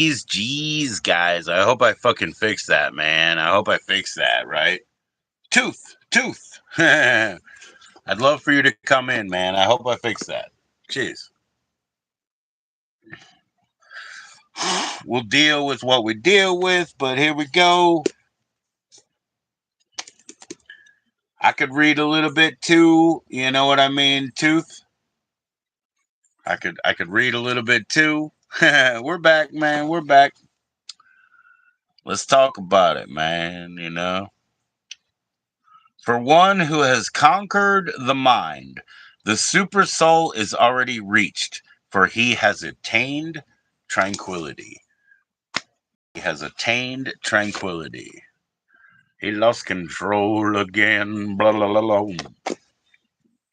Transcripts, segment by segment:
Jeez, guys. I hope I fucking fix that, man. I hope I fix that, right? Tooth. I'd love for you to come in, man. I hope I fix that. Jeez. We'll deal with what we deal with, but here we go. I could read a little bit too. You know what I mean, Tooth? I could read a little bit too. We're back, man. We're back. Let's talk about it, man, you know. For one who has conquered the mind, the super soul is already reached, for he has attained tranquility. He has attained tranquility. He lost control again. Blah, blah, blah, blah.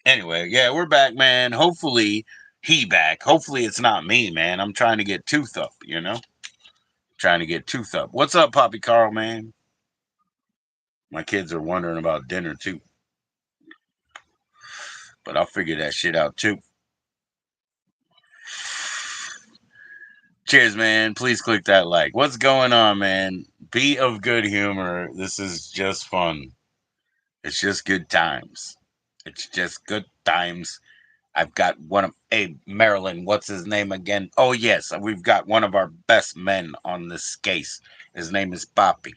Anyway, yeah, we're back, man. Hopefully, he back. Hopefully, it's not me, man. I'm trying to get Tooth up, you know? Trying to get Tooth up. What's up, Poppy Carl, man? My kids are wondering about dinner, too. But I'll figure that shit out, too. Cheers, man. Please click that like. What's going on, man? Be of good humor. This is just fun. It's just good times. It's just good times. I've got one of, hey, Marilyn, what's his name again? Oh, yes, we've got one of our best men on this case. His name is Poppy.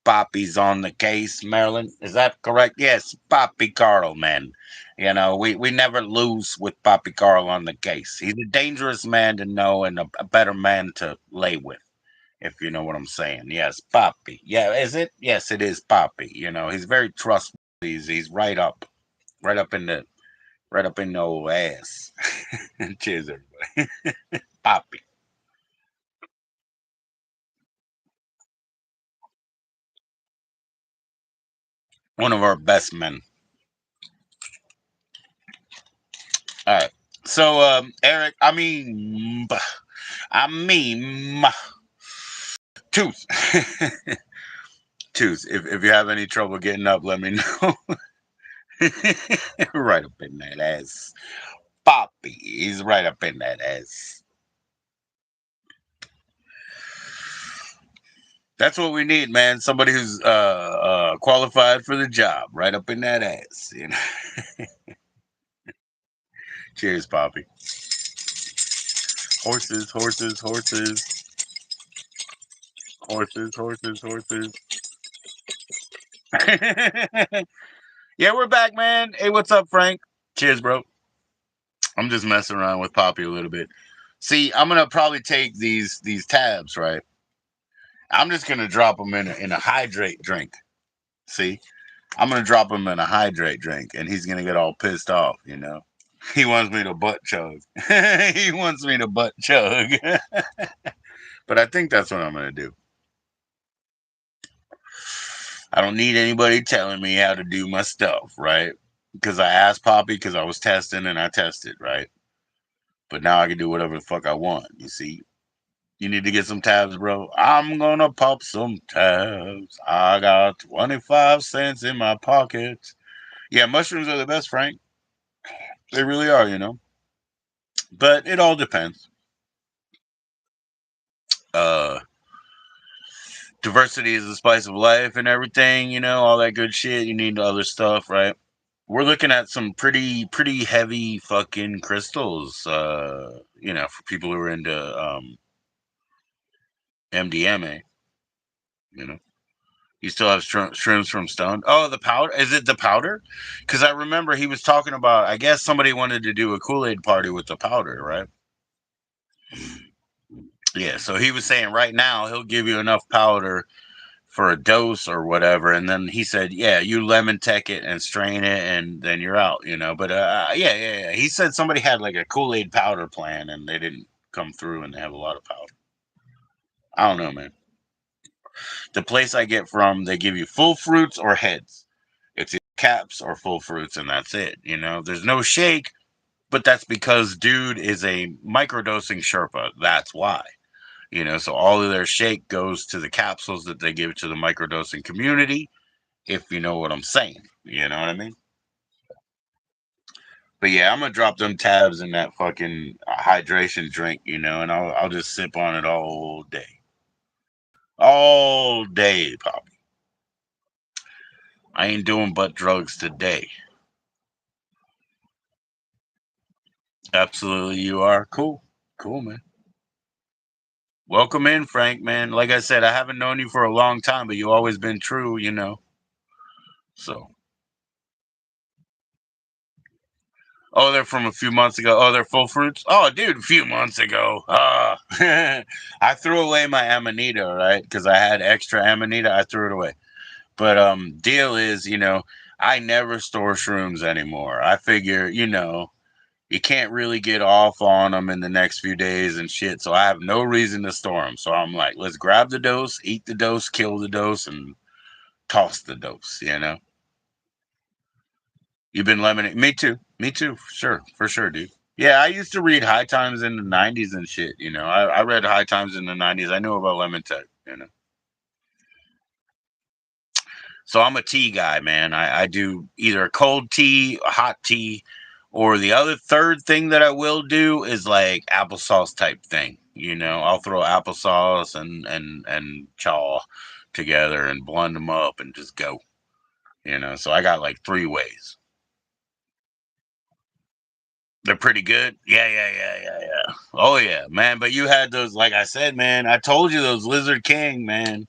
Poppy's on the case, Marilyn. Is that correct? Yes, Poppy Carl, man. You know, we never lose with Poppy Carl on the case. He's a dangerous man to know and a better man to lay with, if you know what I'm saying. Yes, Poppy. Yeah, is it? Yes, it is Poppy. You know, he's very trustworthy. He's right up in the old ass. Cheers, everybody. Poppy. One of our best men. All right. So, Eric, I mean, Tooth. Tooth, if you have any trouble getting up, let me know. Right up in that ass. Poppy. He's right up in that ass. That's what we need, man. Somebody who's qualified for the job, right up in that ass. You know. Cheers, Poppy. Horses, horses, horses, horses, horses, horses. Yeah, we're back, man. Hey, what's up, Frank? Cheers, bro. I'm just messing around with Poppy a little bit. See, I'm gonna probably take these tabs, right? I'm just gonna drop them in a hydrate drink. See, I'm gonna drop him in a hydrate drink, and he's gonna get all pissed off. You know, he wants me to butt chug. He wants me to butt chug. But I think that's what I'm gonna do. I don't need anybody telling me how to do my stuff, right? Because I asked Poppy because I was testing and I tested, right? But now I can do whatever the fuck I want. You see, you need to get some tabs, bro. I'm gonna pop some tabs. I got 25 cents in my pocket. Yeah, mushrooms are the best, Frank. They really are, you know. But it all depends. Uh, Diversity is the spice of life and everything, you know, all that good shit. You need other stuff, right? We're looking at some pretty heavy fucking crystals. You know, for people who are into MDMA. You know. You still have shrooms from Stone. Oh, the powder. Is it the powder? Because I remember he was talking about. I guess somebody wanted to do a Kool-Aid party with the powder, right? Yeah. So he was saying right now he'll give you enough powder for a dose or whatever, and then he said, "Yeah, you lemon tech it and strain it, and then you're out." You know. But yeah. He said somebody had like a Kool-Aid powder plan, and they didn't come through, and they have a lot of powder. I don't know, man. The place I get from, they give you full fruits or heads. It's caps or full fruits, and that's it. You know, there's no shake, but that's because dude is a microdosing Sherpa. That's why. You know, so all of their shake goes to the capsules that they give to the microdosing community, if you know what I'm saying. You know what I mean? But yeah, I'm gonna drop them tabs in that fucking hydration drink, and I'll just sip on it all day, Poppy. I ain't doing butt drugs today. Absolutely, you are cool, cool, man. Welcome in, Frank, man. Like I said, I haven't known you for a long time, but you always been true. So, oh, they're from a few months ago. Oh, they're full fruits. Oh, dude, a few months ago. I threw away my amanita, right? Because I had extra amanita. I threw it away. But deal is, I never store shrooms anymore. I figure, you can't really get off on them in the next few days and shit. So I have no reason to store them. So I'm like, let's grab the dose, eat the dose, kill the dose, and toss the dose. You've been lemonade. Me too. Me too. Sure. For sure, dude. Yeah, I used to read High Times in the 90s and shit. I read High Times in the 90s. I knew about lemon tech. So I'm a tea guy, man. I do either a cold tea, a hot tea, or the other third thing that I will do is like applesauce type thing. I'll throw applesauce and chaw together and blend them up and just go. So I got like three ways. They're pretty good. Yeah. Oh yeah, man. But you had those, like I said, man. I told you those Lizard King, man.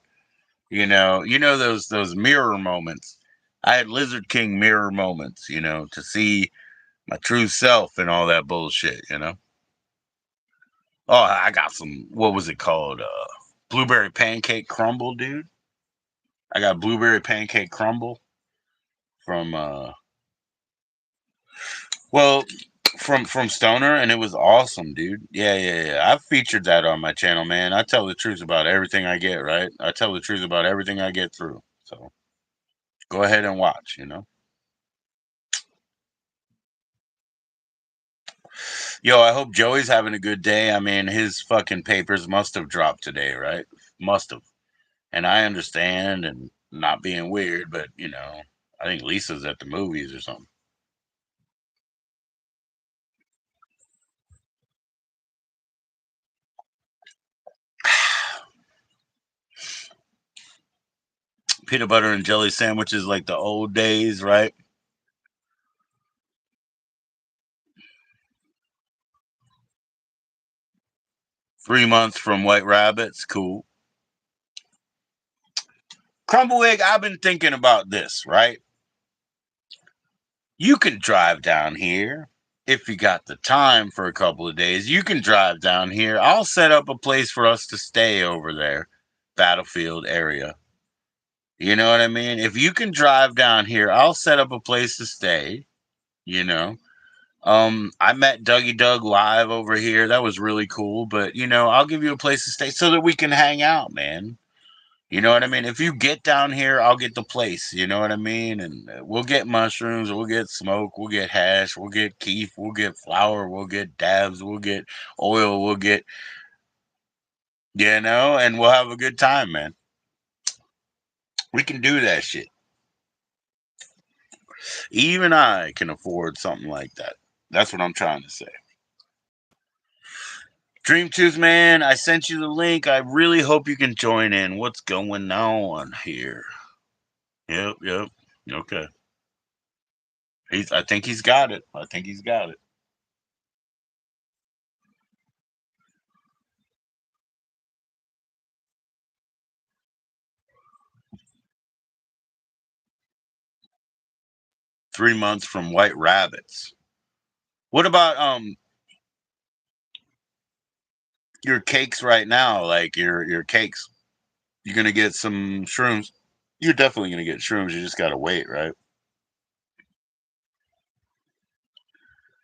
You know those mirror moments. I had Lizard King mirror moments, to see my true self and all that bullshit. Oh, I got some. What was it called? Blueberry pancake crumble, dude. I got blueberry pancake crumble from well, from Stoner, and it was awesome, dude. Yeah. I've featured that on my channel, man. I tell the truth about everything I get, right? I tell the truth about everything I get through. So go ahead and watch. Yo, I hope Joey's having a good day. I mean, his fucking papers must have dropped today, right? Must have. And I understand and not being weird, but I think Lisa's at the movies or something. Peanut butter and jelly sandwiches like the old days, right? 3 months from White Rabbits, cool. Crumblewick, I've been thinking about this, right? You can drive down here if you got the time for a couple of days. You can drive down here. I'll set up a place for us to stay over there, Battlefield area. You know what I mean? If you can drive down here, I'll set up a place to stay, you know. I met Dougie Doug live over here. That was really cool, but I'll give you a place to stay so that we can hang out, man. You know what I mean? If you get down here, I'll get the place. You know what I mean? And we'll get mushrooms, we'll get smoke, we'll get hash, we'll get keef, we'll get flour, we'll get dabs, we'll get oil, we'll get, and we'll have a good time, man. We can do that shit. Even I can afford something like that. That's what I'm trying to say. Dream Tooth, man, I sent you the link. I really hope you can join in. What's going on here? Yep. Okay. I think he's got it. I think he's got it. 3 months from White Rabbits. What about your cakes right now? Like your cakes. You're gonna get some shrooms. You're definitely gonna get shrooms. You just gotta wait, right?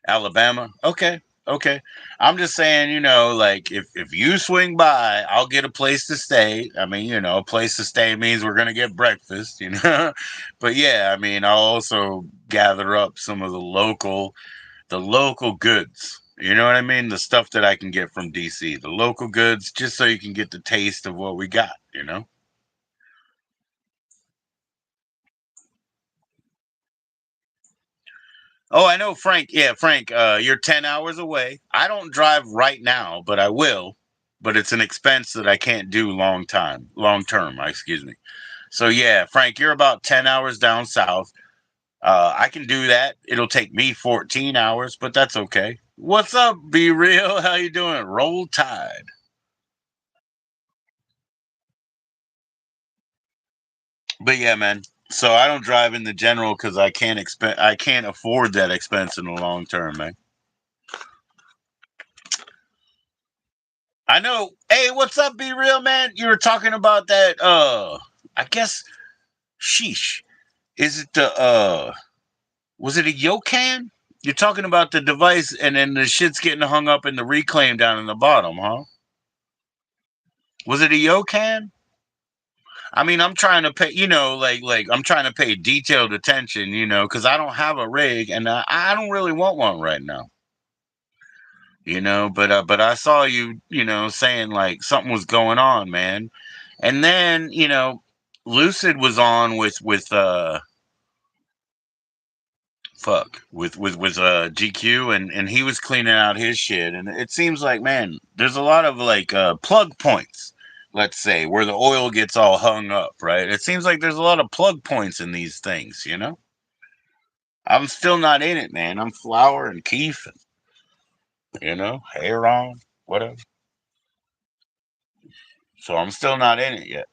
Alabama. Okay. I'm just saying, like if you swing by, I'll get a place to stay. I mean, a place to stay means we're gonna get breakfast. But yeah, I mean, I'll also gather up some of the local goods. You know what I mean? The stuff that I can get from DC, the local goods, just so you can get the taste of what we got. Oh, I know, Frank. Yeah, Frank, you're 10 hours away. I don't drive right now, but I will. But it's an expense that I can't do long term, excuse me. So, yeah, Frank, you're about 10 hours down south. I can do that. It'll take me 14 hours, but that's okay. What's up, Be Real? How you doing? Roll Tide. But yeah, man. So I don't drive in the general because I can't afford that expense in the long term, man. I know. Hey, what's up, Be Real, man? You were talking about that. I guess. Sheesh. Is it the Was it a Yokan? You're talking about the device, and then the shit's getting hung up in the reclaim down in the bottom, huh? Was it a Yokan? I mean, I'm trying to pay, I'm trying to pay detailed attention, because I don't have a rig, and I don't really want one right now, But I saw you, saying like something was going on, man, and then Lucid was on with GQ, and he was cleaning out his shit, and it seems like, man, there's a lot of like plug points, let's say, where the oil gets all hung up, right? It seems like there's a lot of plug points in these things. I'm still not in it, man. I'm Flower and Keith, hair on, whatever. So I'm still not in it yet.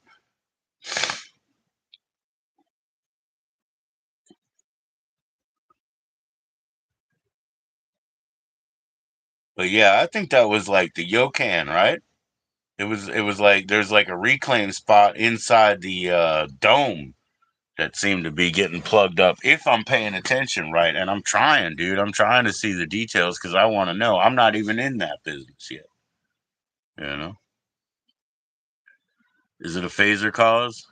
But yeah, I think that was like the Yokan, right? It was like there's like a reclaim spot inside the dome that seem to be getting plugged up if I'm paying attention right. And I'm trying, dude. I'm trying to see the details because I want to know. I'm not even in that business yet. You know? Is it a phaser cause?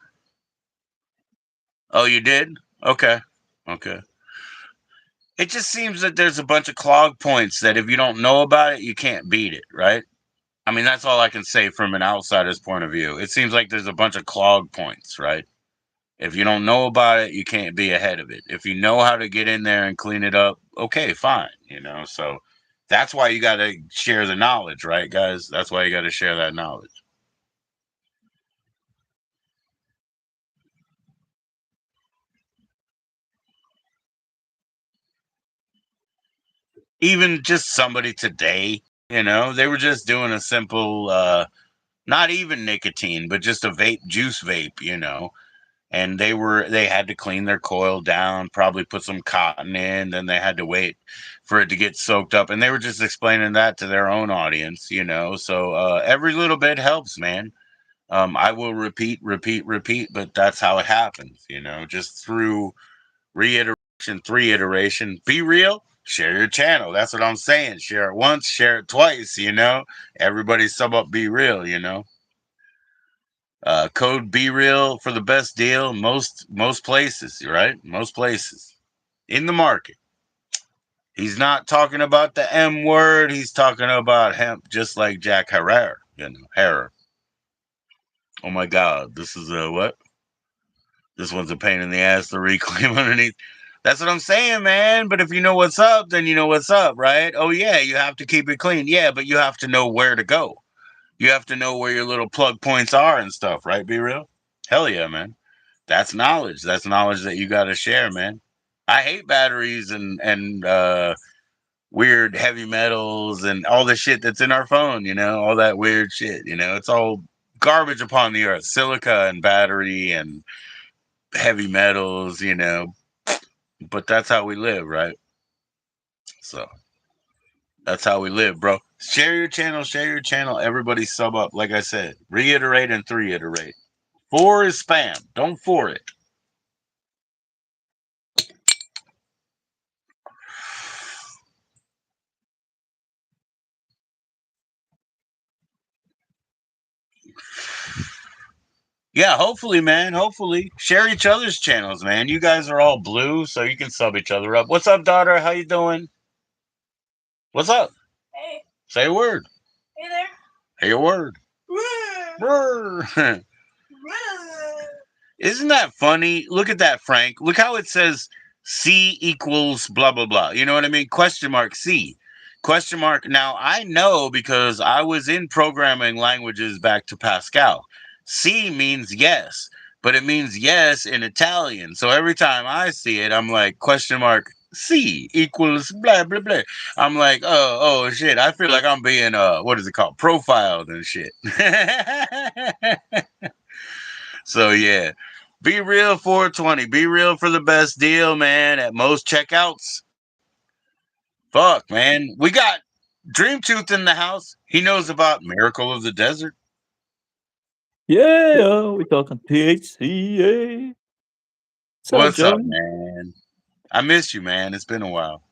Oh, you did? Okay. Okay. It just seems that there's a bunch of clog points that if you don't know about it, you can't beat it, right? I mean, that's all I can say from an outsider's point of view. It seems like there's a bunch of clog points, right? If you don't know about it, you can't be ahead of it. If you know how to get in there and clean it up, okay, fine. So that's why you got to share the knowledge, right, guys? That's why you got to share that knowledge. Even just somebody today, they were just doing a simple, not even nicotine, but just a juice vape. And they had to clean their coil down, probably put some cotton in, then they had to wait for it to get soaked up, and they were just explaining that to their own audience. So every little bit helps, man. I will repeat, repeat, repeat, but that's how it happens. Just through reiteration, three iteration. Be real, share your channel. That's what I'm saying. Share it once, share it twice. Everybody sum up, be real. Code Be Real for the best deal. Most places, right? Most places in the market. He's not talking about the M word. He's talking about hemp, just like Jack Herrera. Herrera. Oh my God, this is a what? This one's a pain in the ass to reclaim underneath. That's what I'm saying, man. But if you know what's up, then you know what's up, right? Oh yeah, you have to keep it clean. Yeah, but you have to know where to go. You have to know where your little plug points are and stuff, right? Be real. Hell yeah, man. That's knowledge. That's knowledge that you got to share, man. I hate batteries and weird heavy metals and all the shit that's in our phone. All that weird shit. It's all garbage upon the earth. Silica and battery and heavy metals. But that's how we live, right? So that's how we live, bro. Share your channel. Share your channel. Everybody sub up. Like I said, reiterate and three iterate. Four is spam. Don't for it. Yeah, hopefully, man. Hopefully, share each other's channels, man. You guys are all blue, so you can sub each other up. What's up, daughter? How you doing? What's up? Hey. Say a word. Hey there. Hey, a word. Isn't that funny? Look at that, Frank. Look how it says C equals blah blah blah. You know what I mean? Question mark C. Question mark. Now I know because I was in programming languages back to Pascal. C means yes, but it means yes in Italian. So every time I see it, I'm like question mark C equals blah blah blah. I'm like, oh shit. I feel like I'm being what is it called? Profiled and shit. So yeah. Be real 420. Be real for the best deal, man. At most checkouts. Fuck, man. We got Dream Tooth in the house. He knows about Miracle of the Desert. Yeah, we talking THCA. What's up, What's up, Joey? man? I miss you, man. It's been a while.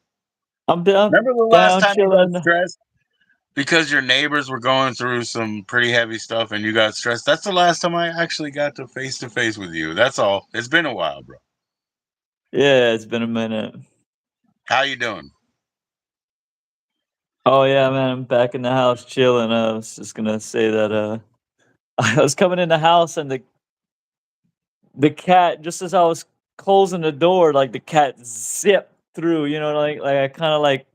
I'm down, Remember the last down time you got chilling. stressed because your neighbors were going through some pretty heavy stuff and you got stressed? That's the last time I actually got to face with you. That's all. It's been a while, bro. Yeah, it's been a minute. How you doing? Oh yeah, man, I'm back in the house chilling. I was just gonna say that I was coming in the house and the cat, just as I was closing the door, like the cat zipped through. You know, like I kind of like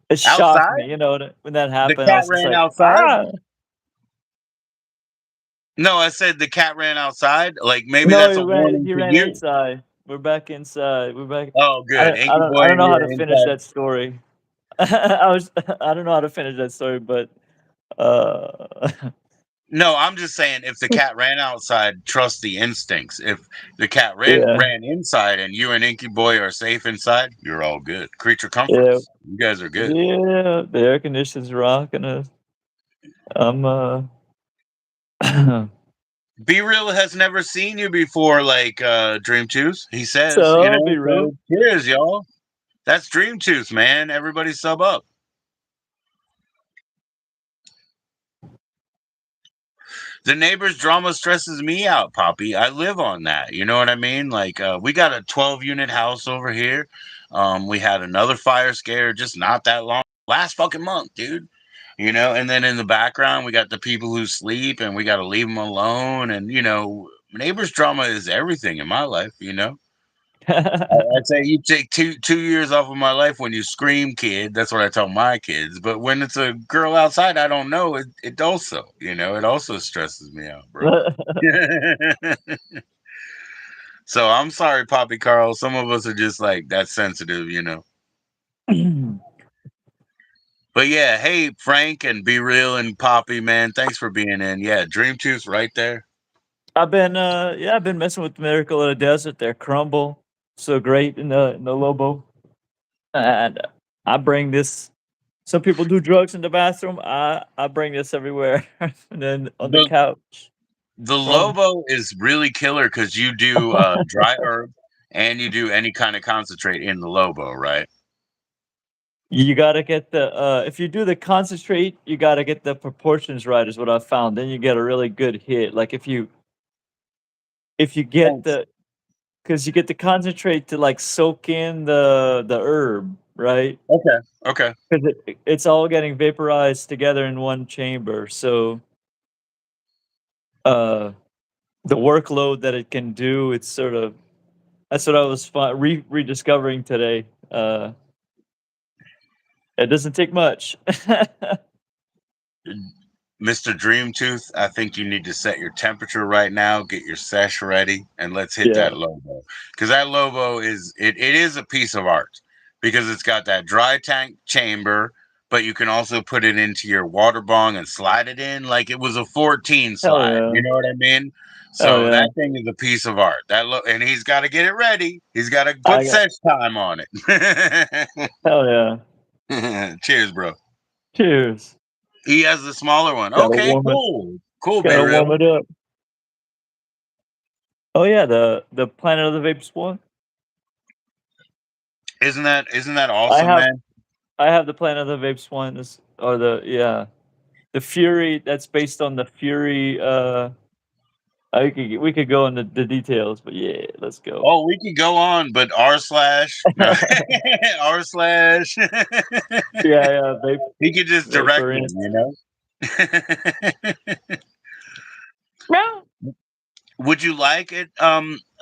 it shocked Outside? me. You know, when that The happened, I cat was just ran like, outside? ah. No, I said the cat ran outside. Like maybe No, that's he a ran. warning He to ran you. inside. We're back inside. We're back. Oh, I good. don't. I Inky don't. I boy don't and know you how are to finish inside. that story. I was. I don't know how to finish that story, but uh, No, I'm just saying if the cat ran outside, trust the instincts. If the cat yeah, ran inside and you and Inky Boy are safe inside, you're all good. Creature yeah, comforts. You guys are good. yeah. The air conditioner's rocking us. I'm. Be Real has never seen you before, like Dream Tooth. He says, you So know. be real. So cheers, y'all. That's Dream Tooth, man. Everybody sub up. The neighbors drama stresses me out, Poppy. I live on that. You know what I mean? Like we got a 12 unit house over here. We had another fire scare just not that long last fucking month, dude. You know, and then in the background we got the people who sleep and we got to leave them alone and neighbors drama is everything in my life, you know. I'd say you take two years off of my life when you scream, kid. That's what I tell my kids. But when it's a girl outside, I don't know. It also, it also stresses me out, bro. So I'm sorry, Poppy Carl. Some of us are just like that sensitive, you know. But yeah, hey Frank and Be Real and Poppy, man, thanks for being in. Yeah, Dream Tooth's right there. I've been messing with Miracle in the Desert. Their crumble so great in the Lobo, and I bring this. Some people do drugs in the bathroom. I bring this everywhere, and then on the The couch. the Crumble. Lobo is really killer because you do dry herb and you do any kind of concentrate in the Lobo, right? You gotta get the if you do the concentrate, you gotta get the proportions right. Is what I found. Then you get a really good hit. Like if you get Thanks. the because you get the concentrate to like soak in the herb, right? Okay. Okay. Because it's all getting vaporized together in one chamber. So uh, the workload that it can do, it's sort of that's what I was rediscovering today. It doesn't take much. Mr. Dreamtooth, I think you need to set your temperature right now, get your sesh ready, and let's hit Yeah. that Lobo. Because that Lobo it is a piece of art because it's got that dry tank chamber, but you can also put it into your water bong and slide it in like it was a 14 Hell slide. yeah. You know what I mean? Hell So yeah. that thing is a piece of art. And he's got to get it ready. He's got to put I got sesh time on it. hell yeah. Cheers, bro. Cheers. He has the smaller one. Gotta Okay, warm it. cool. Cool, be Gotta warm real. it up. Oh yeah, the Planet of the Apes one. Isn't that I awesome, have man? I have the Planet of the Apes one. Or the yeah the Fury that's based on the Fury. We could go into the details, but yeah, let's go. Oh, we could go on, but r slash no r slash. Yeah, yeah, He could just direct vapor him, in. you know. Meow. Would you like it?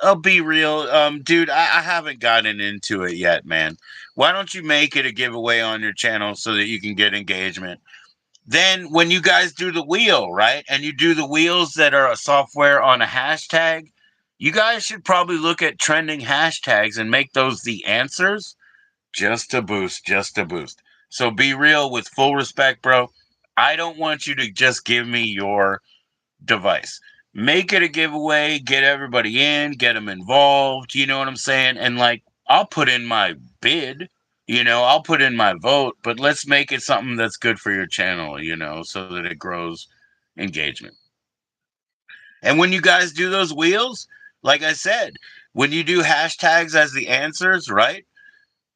I'll be real, dude. I haven't gotten into it yet, man. Why don't you make it a giveaway on your channel so that you can get engagement? Then, when you guys do the wheel, right, and you do the wheels that are a software on a hashtag, you guys should probably look at trending hashtags and make those the answers just to boost, just to boost. So be real with full respect, bro. I don't want you to just give me your device. Make it a giveaway, get everybody in, get them involved, you know what I'm saying? And like, I'll put in my bid, I'll put in my vote, but let's make it something that's good for your channel, so that it grows engagement. And when you guys do those wheels, like I said, when you do hashtags as the answers, right?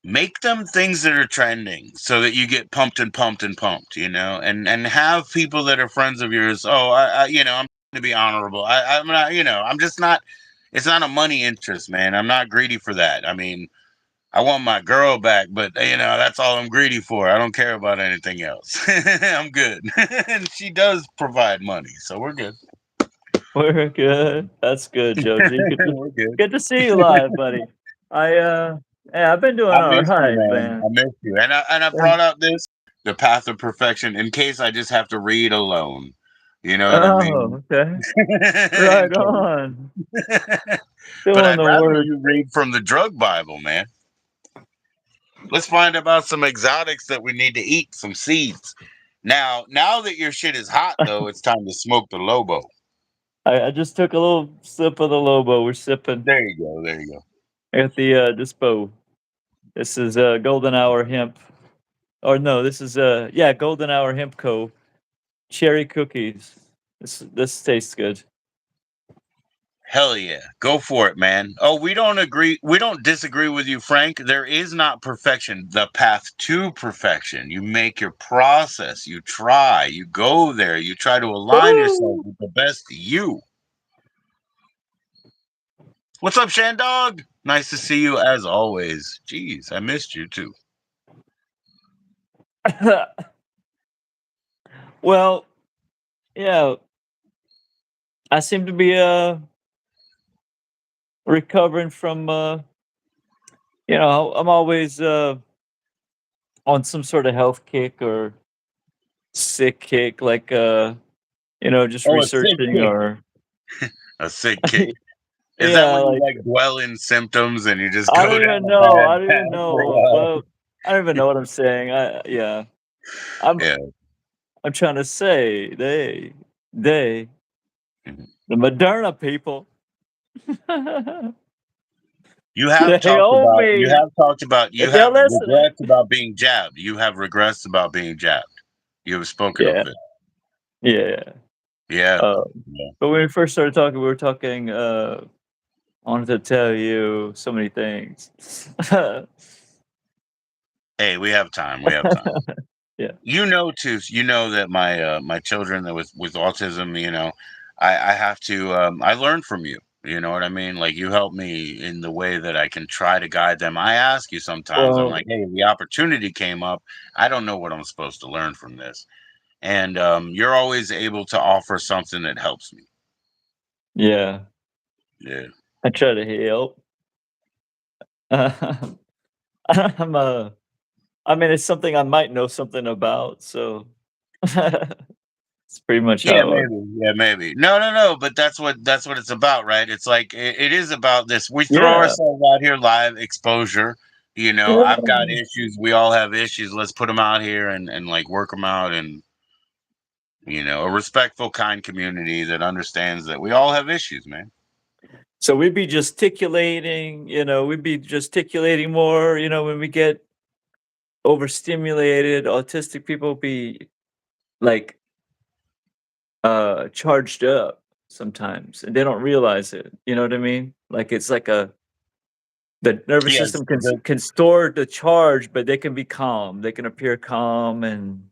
Make them things that are trending so that you get pumped and pumped and pumped, and have people that are friends of yours. Oh, I'm to be honorable. I'm not, I'm just not. It's not a money interest, man. I'm not greedy for that. I mean, I want my girl back, but that's all I'm greedy for. I don't care about anything else. I'm good, and she does provide money, so we're good. We're good. That's good, Joji. We're good. Good to see you live, buddy. I yeah, I've been doing I all miss you, right, man. man. I miss you. And I Been- brought up this the path of perfection in case I just have to read alone. You know what I mean? Oh, okay. In Right case. on. But Doing I'd the rather work. you read from the drug Bible, man. Let's find about some exotics that we need to eat, some seeds. Now that your shit is hot though, it's time to smoke the Lobo. I just took a little sip of the Lobo. We're sipping There you go. There you go. at the dispo. This is Golden Hour Hemp. Or no, this is yeah, Golden Hour Hemp Co. Cherry cookies. This tastes good. Hell yeah. Go for it, man. Oh, we don't agree. We don't disagree with you, Frank. There is not perfection. The path to perfection. You make your process. You try. You go there. You try to align yourself Woo! with the best you. What's up, Shandog? Nice to see you as always. Jeez, I missed you too. Well, yeah, I seem to be recovering from I'm always on some sort of health kick or sick kick, like just Oh, a sick researching kick. or A sick kick. Is that yeah, when you like like dwell in symptoms and you just I go don't down even a know. I bad don't even path for a know. while? Well, I don't even know what I'm saying. Yeah. I'm Yeah. I'm trying to say they Mhm. the Moderna people they owe You me have talked about you if they're have listening. regrets about being jabbed. You have regrets about being jabbed. You have spoken Yeah, of it. yeah. Yeah. Uh, Yeah. but when we first started talking, we were talking. I wanted to tell you so many things. Hey, we have time. We have time. Yeah. You know that my children that with autism, I have to I learn from you. You know what I mean? Like you help me in the way that I can try to guide them. I ask you sometimes, I'm Well, like, hey, the opportunity came up. I don't know what I'm supposed to learn from this. And you're always able to offer something that helps me. yeah. Yeah. I try to help. I'm I mean, it's something I might know something about, so it's pretty much Yeah, how. maybe. Yeah, maybe. No, no, no. But that's what it's about, right? It's like it is about this. We throw Yeah. ourselves out here live exposure. I've got issues. We all have issues. Let's put them out here and like work them out. And a respectful, kind community that understands that we all have issues, man. So we'd be gesticulating, we'd be gesticulating more, when we get overstimulated, autistic people be like charged up sometimes and they don't realize it. You know what I mean? Like it's like the nervous Yes, system can store the charge, but they can be calm. They can appear calm and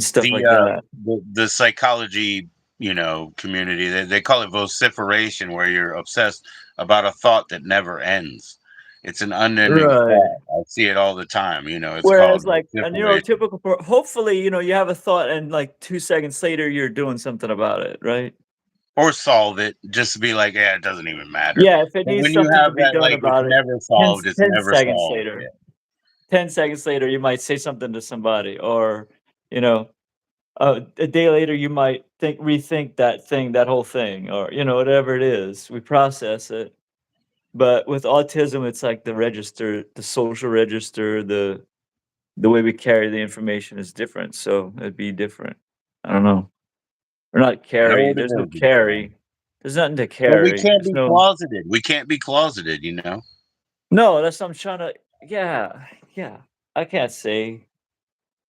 stuff the like uh that. the psychology community, they call it vociferation, where you're obsessed about a thought that never ends. It's an unending Right. thought. I see it all the time. It's called Whereas like a vociferation. neurotypical hopefully, you have a thought and like 2 seconds later you're doing something about it, right? or solve it, just to be like, yeah, it doesn't even matter. Yeah, if it But needs when you something to have be that, done like, it's about it, never 10 solved, it's 10 never seconds solved. Yeah. later 10 seconds later, you might say something to somebody, or, you know, a day later, you might rethink that thing, that whole thing, or, whatever it is, we process it. But with autism, it's like the register, the social register, the way we carry the information is different, so it'd be different. I don't know. Or not carry, there's no Neurodivergent, man. carry. There's nothing to But we carry. can't There's be no. closeted. We can't be closeted, you know? No, that's what I'm trying to. Yeah, yeah. I can't say.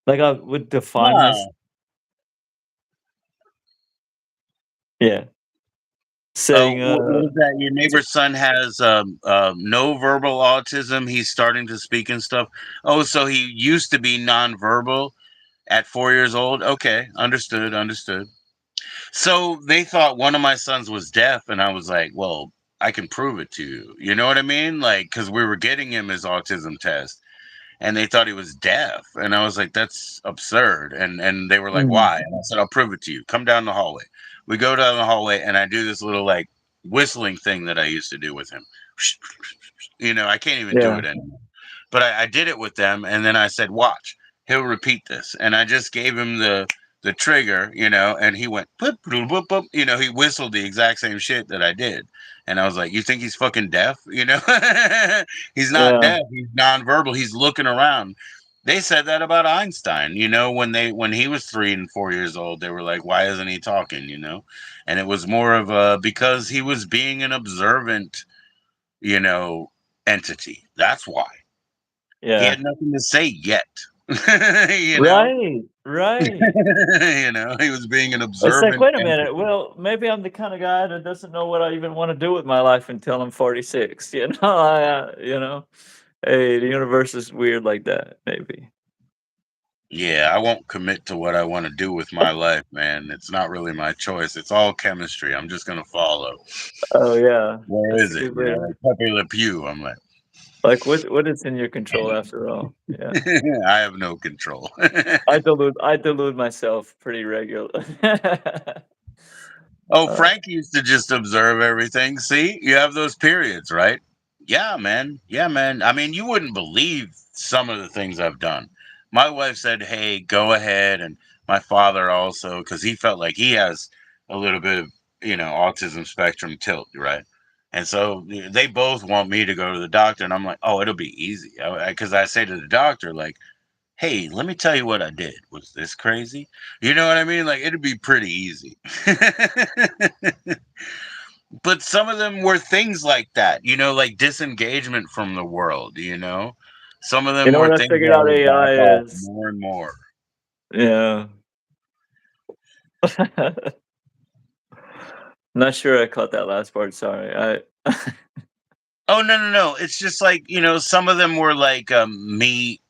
Like, I would define my. No. Yeah. Oh, Saying, what is that? Your what's neighbor's son has no verbal autism. He's starting to speak and stuff. Oh, so he used to be nonverbal at 4 years old. Okay, understood, understood. So they thought one of my sons was deaf, and I was like, well, I can prove it to you. You know what I mean? Like, because we were getting him his autism test, and they thought he was deaf, and I was like, that's absurd. And they were like, mm, why? And I said, I'll prove it to you. Come down the hallway. We go down the hallway, and I do this little like whistling thing that I used to do with him. I can't even do yeah, it anymore. But I did it with them, and then I said, "Watch, he'll repeat this." And I just gave him the trigger, and he went boop, boop, boop, boop. He whistled the exact same shit that I did, and I was like, "You think he's fucking deaf? He's not yeah, deaf. He's nonverbal. He's looking around." They said that about Einstein, when he was 3 and 4 years old. They were like, "Why isn't he talking?" And it was more of a because he was being an observant, you know, entity. That's why. He yeah. had nothing to say yet. you know? Right, right. He was being an It's like, observant wait a minute, entity. well, maybe I'm the kinda guy that doesn't know what I even wanna do with my life until I'm 46, you know? Hey, the universe is weird like that, maybe. Yeah, I won't commit to what I want to do with my life, man. It's not really my choice. It's all chemistry. I'm just gonna follow. Oh, yeah. Where That's is a it? good way to Like Pepe Le Pew. I'm like, like, what is in your control after all? Yeah. I have no control. I delude myself pretty regular. Oh, Uh, Frank used to just observe everything. See, you have those periods, right? Yeah, man. Yeah, man. I mean, you wouldn't believe some of the things I've done. My wife said, "Hey, go ahead," and my father also, because he felt like he has a little bit of autism spectrum tilt, right? And so they both want me to go to the doctor, and I'm like, "Oh, it'll be easy," because I say to the doctor, like, "Hey, let me tell you what I did. Was this crazy?" You know what I mean? Like it'd be pretty easy. But some of them were things like that, like disengagement from the world. Some of you them know were what I things figured that I out would back AI off is? more and more. Yeah. Not sure I caught that last part, sorry. I Oh no, no, no. It's just like, some of them were like me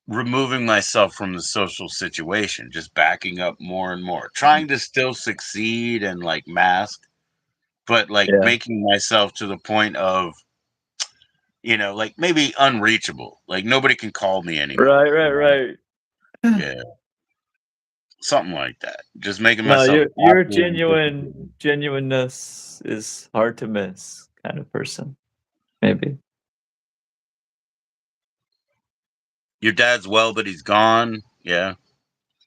removing myself from the social situation, just backing up more and more, trying to still succeed and like mask, but like Yeah. making myself to the point of like maybe unreachable. Like nobody can call me Right, anymore. right, right. Yeah, something like that. Just making No, myself your absolutely disappearing. genuineness is hard to miss kind of person, maybe. Your dad's well, but he's gone. Yeah,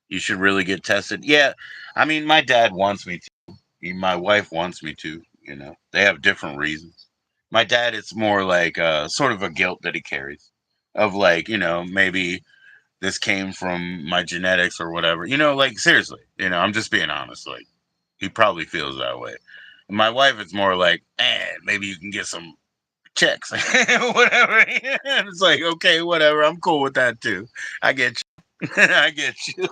you should really get tested. Yeah, I mean, my dad wants me to. My wife wants me to. They have different reasons. My dad, it's more like sort of a guilt that he carries, of like maybe this came from my genetics or whatever. Like seriously, I'm just being honest. Like he probably feels that way. My wife, it's more like, maybe you can get some checks, whatever. It's like, okay, whatever. I'm cool with that too. I get you. I get you.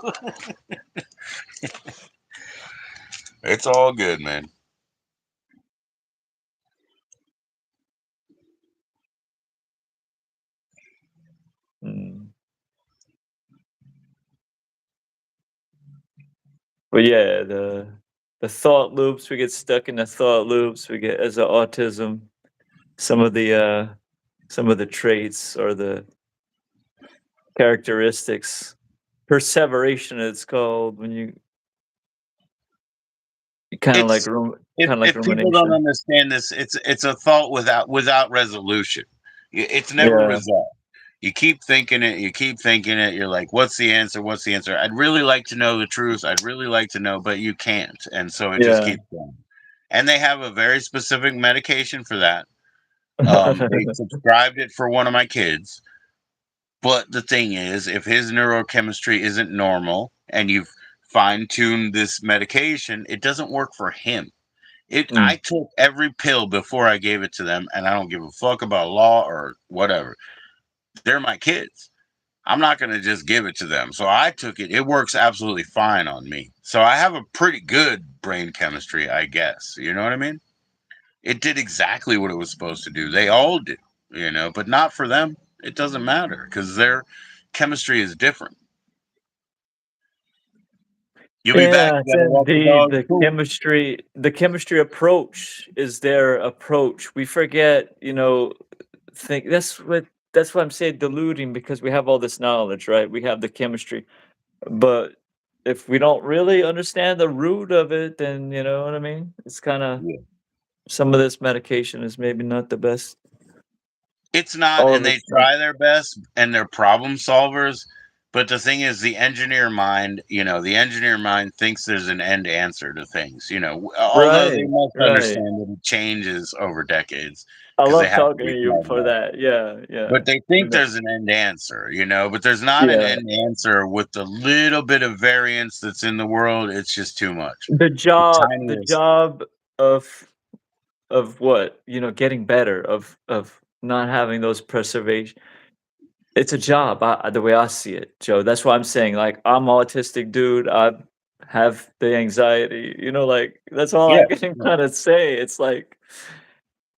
It's all good, man. Mm. But yeah, the thought loops, we get stuck in the thought loops, we get as a autism, some of the, uh some of the traits or the characteristics, perseveration it's called when Kind of like It's kind of like if people don't rumination. understand this, it's a thought without resolution. It's never Yeah, resolved. You keep thinking it, you keep thinking it. You're like, what's the answer? What's the answer? I'd really like to know the truth. I'd really like to know, but you can't. And so it just yeah. keeps going. And they have a very specific medication for that. They subscribed it for one of my kids. But the thing is, if his neurochemistry isn't normal and you've fine tuned this medication, it doesn't work for him. I Mm. took every pill before I gave it to them, and I don't give a fuck about law or whatever. They're my kids. I'm not going to just give it to them. So I took it. It works absolutely fine on me. So I have a pretty good brain chemistry, I guess. You know what I mean? It did exactly what it was supposed to do. They all do, but not for them. It doesn't matter because their chemistry is different. You'll be back. Yeah, You it's got to walk the indeed dog. the Cool. chemistry approach is their approach. We forget, think that's what I'm saying deluding because we have all this knowledge, right? We have the chemistry. But if we don't really understand the root of it, then you know what I mean? It's kinda Yeah. some of this medication is maybe not the best. It's not, All and of they it's not. try their best, and they're problem solvers. But the thing is, the engineer mind thinks there's an end answer to things. Although they Right, must right. understand that it changes over decades I because they love have to talking be to you smart for enough. that. Yeah, yeah. But they You think know there's an end answer, but there's not an yeah. end answer with the little bit of variance that's in the world. It's just too much. The The job the tiniest, job of what? Getting better, of not having those preservation. It's a job, the way I see it, Joe. That's why I'm saying, like, I'm autistic, dude. I have the anxiety, like, that's all I yeah. can kinda say. It's like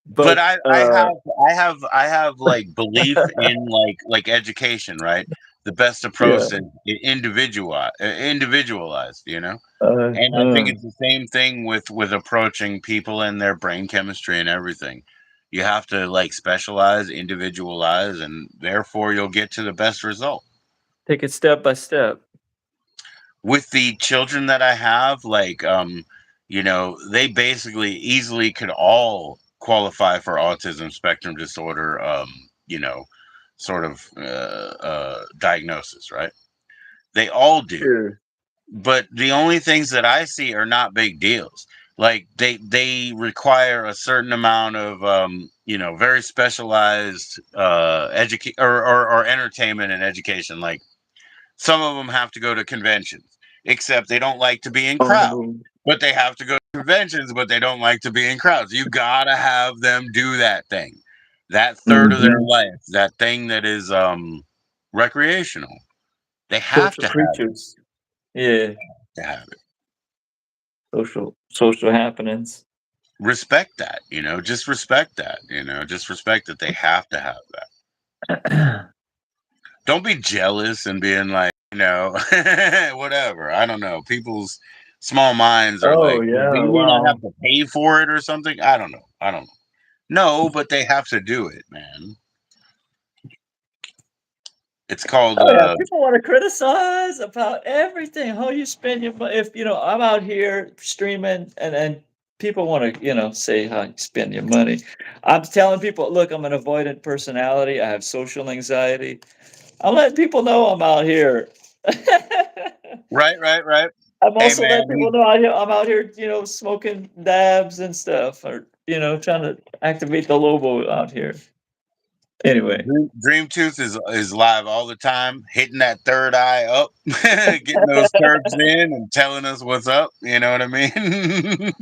But but, I have like belief in like education, right? The best yeah, approach is individualized, uh, and I think uh, it's the same thing with approaching people and their brain chemistry and everything. You have to like specialize, individualize, and therefore you'll get to the best result. take it step by step. With the children that I have, like they basically easily could all qualify for autism spectrum disorder, sort of diagnosis, right? They all do. Sure. But the only things that I see are not big deals. Like they require a certain amount of very specialized or entertainment and education. Like some of them have to go to conventions, except they don't like to be in crowds. Oh, But they have to go to conventions, but they don't like to be in crowds. You gotta have them do that thing, that third of their mhm. life, that thing that is recreational. They have Social to have it. creatures. Yeah, To have it. social happenings. Respect that, just respect that, just respect that they have to have that. Don't be jealous and being like, whatever. I don't know. People's small minds are Oh, like, well, do yeah, you mean I have wow. to pay for it or something? I don't know. I don't know. No, but they have to do it, man. It's called Oh, yeah, people wanna criticize about everything, how you spend your money. If, I'm out here streaming and people wanna, say how you spend your money. I'm telling people, "Look, I'm an avoidant personality, I have social anxiety." I'm letting people know I'm out here. right, right, right. I'm Hey, also man, letting people know I'm out here, smoking dabs and stuff or, trying to activate the Lobo out here. Anyway. Dream Tooth is live all the time, hitting that third eye up, getting those curves in, and telling us what's up. You know what I mean?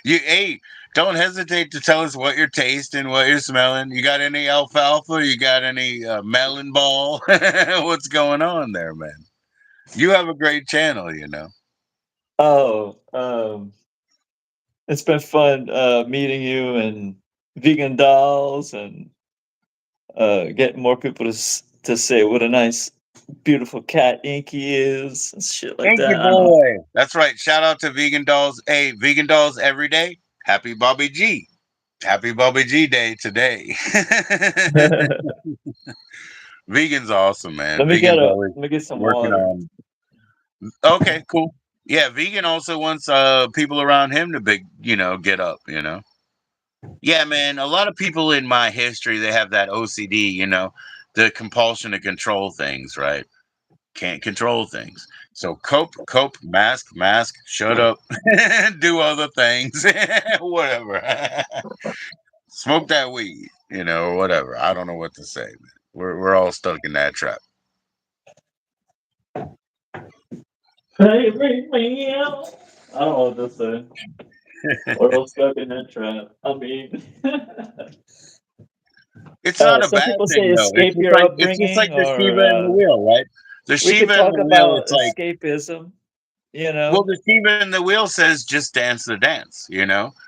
Hey, don't hesitate to tell us what you're tasting, what you're smelling. You got any alfalfa? You got any melon ball? What's going on there, man? You have a great channel. Oh, it's been fun, meeting you and vegan dolls and, getting more people to say what a nice, beautiful cat Inky is and shit like Thank you, that. I know. boy. That's right. Shout out to Vegan Dolls. Hey, Vegan Dolls every day. Happy Bobby G. Happy Bobby G Day today. Vegan's awesome, man. Vegan's always let me get some working water. on. Okay, cool. Yeah, vegan also wants people around him to get up. Yeah, man. A lot of people in my history, they have that OCD. The compulsion to control things. Right? Can't control things. So cope, mask, shut up, do other things, whatever. Smoke that weed, or whatever. I don't know what to say, man. We're all stuck in that trap. Hey, bring me out. I don't know what to say. We're all stuck in that trap. I mean, It's not a some bad people say thing though. escape your It's just like upbringing, the or Shiva and the wheel, right? The we could Shiva and talk the wheel. about It's like, escapism. You well, know, the Shiva and the wheel says just dance the dance.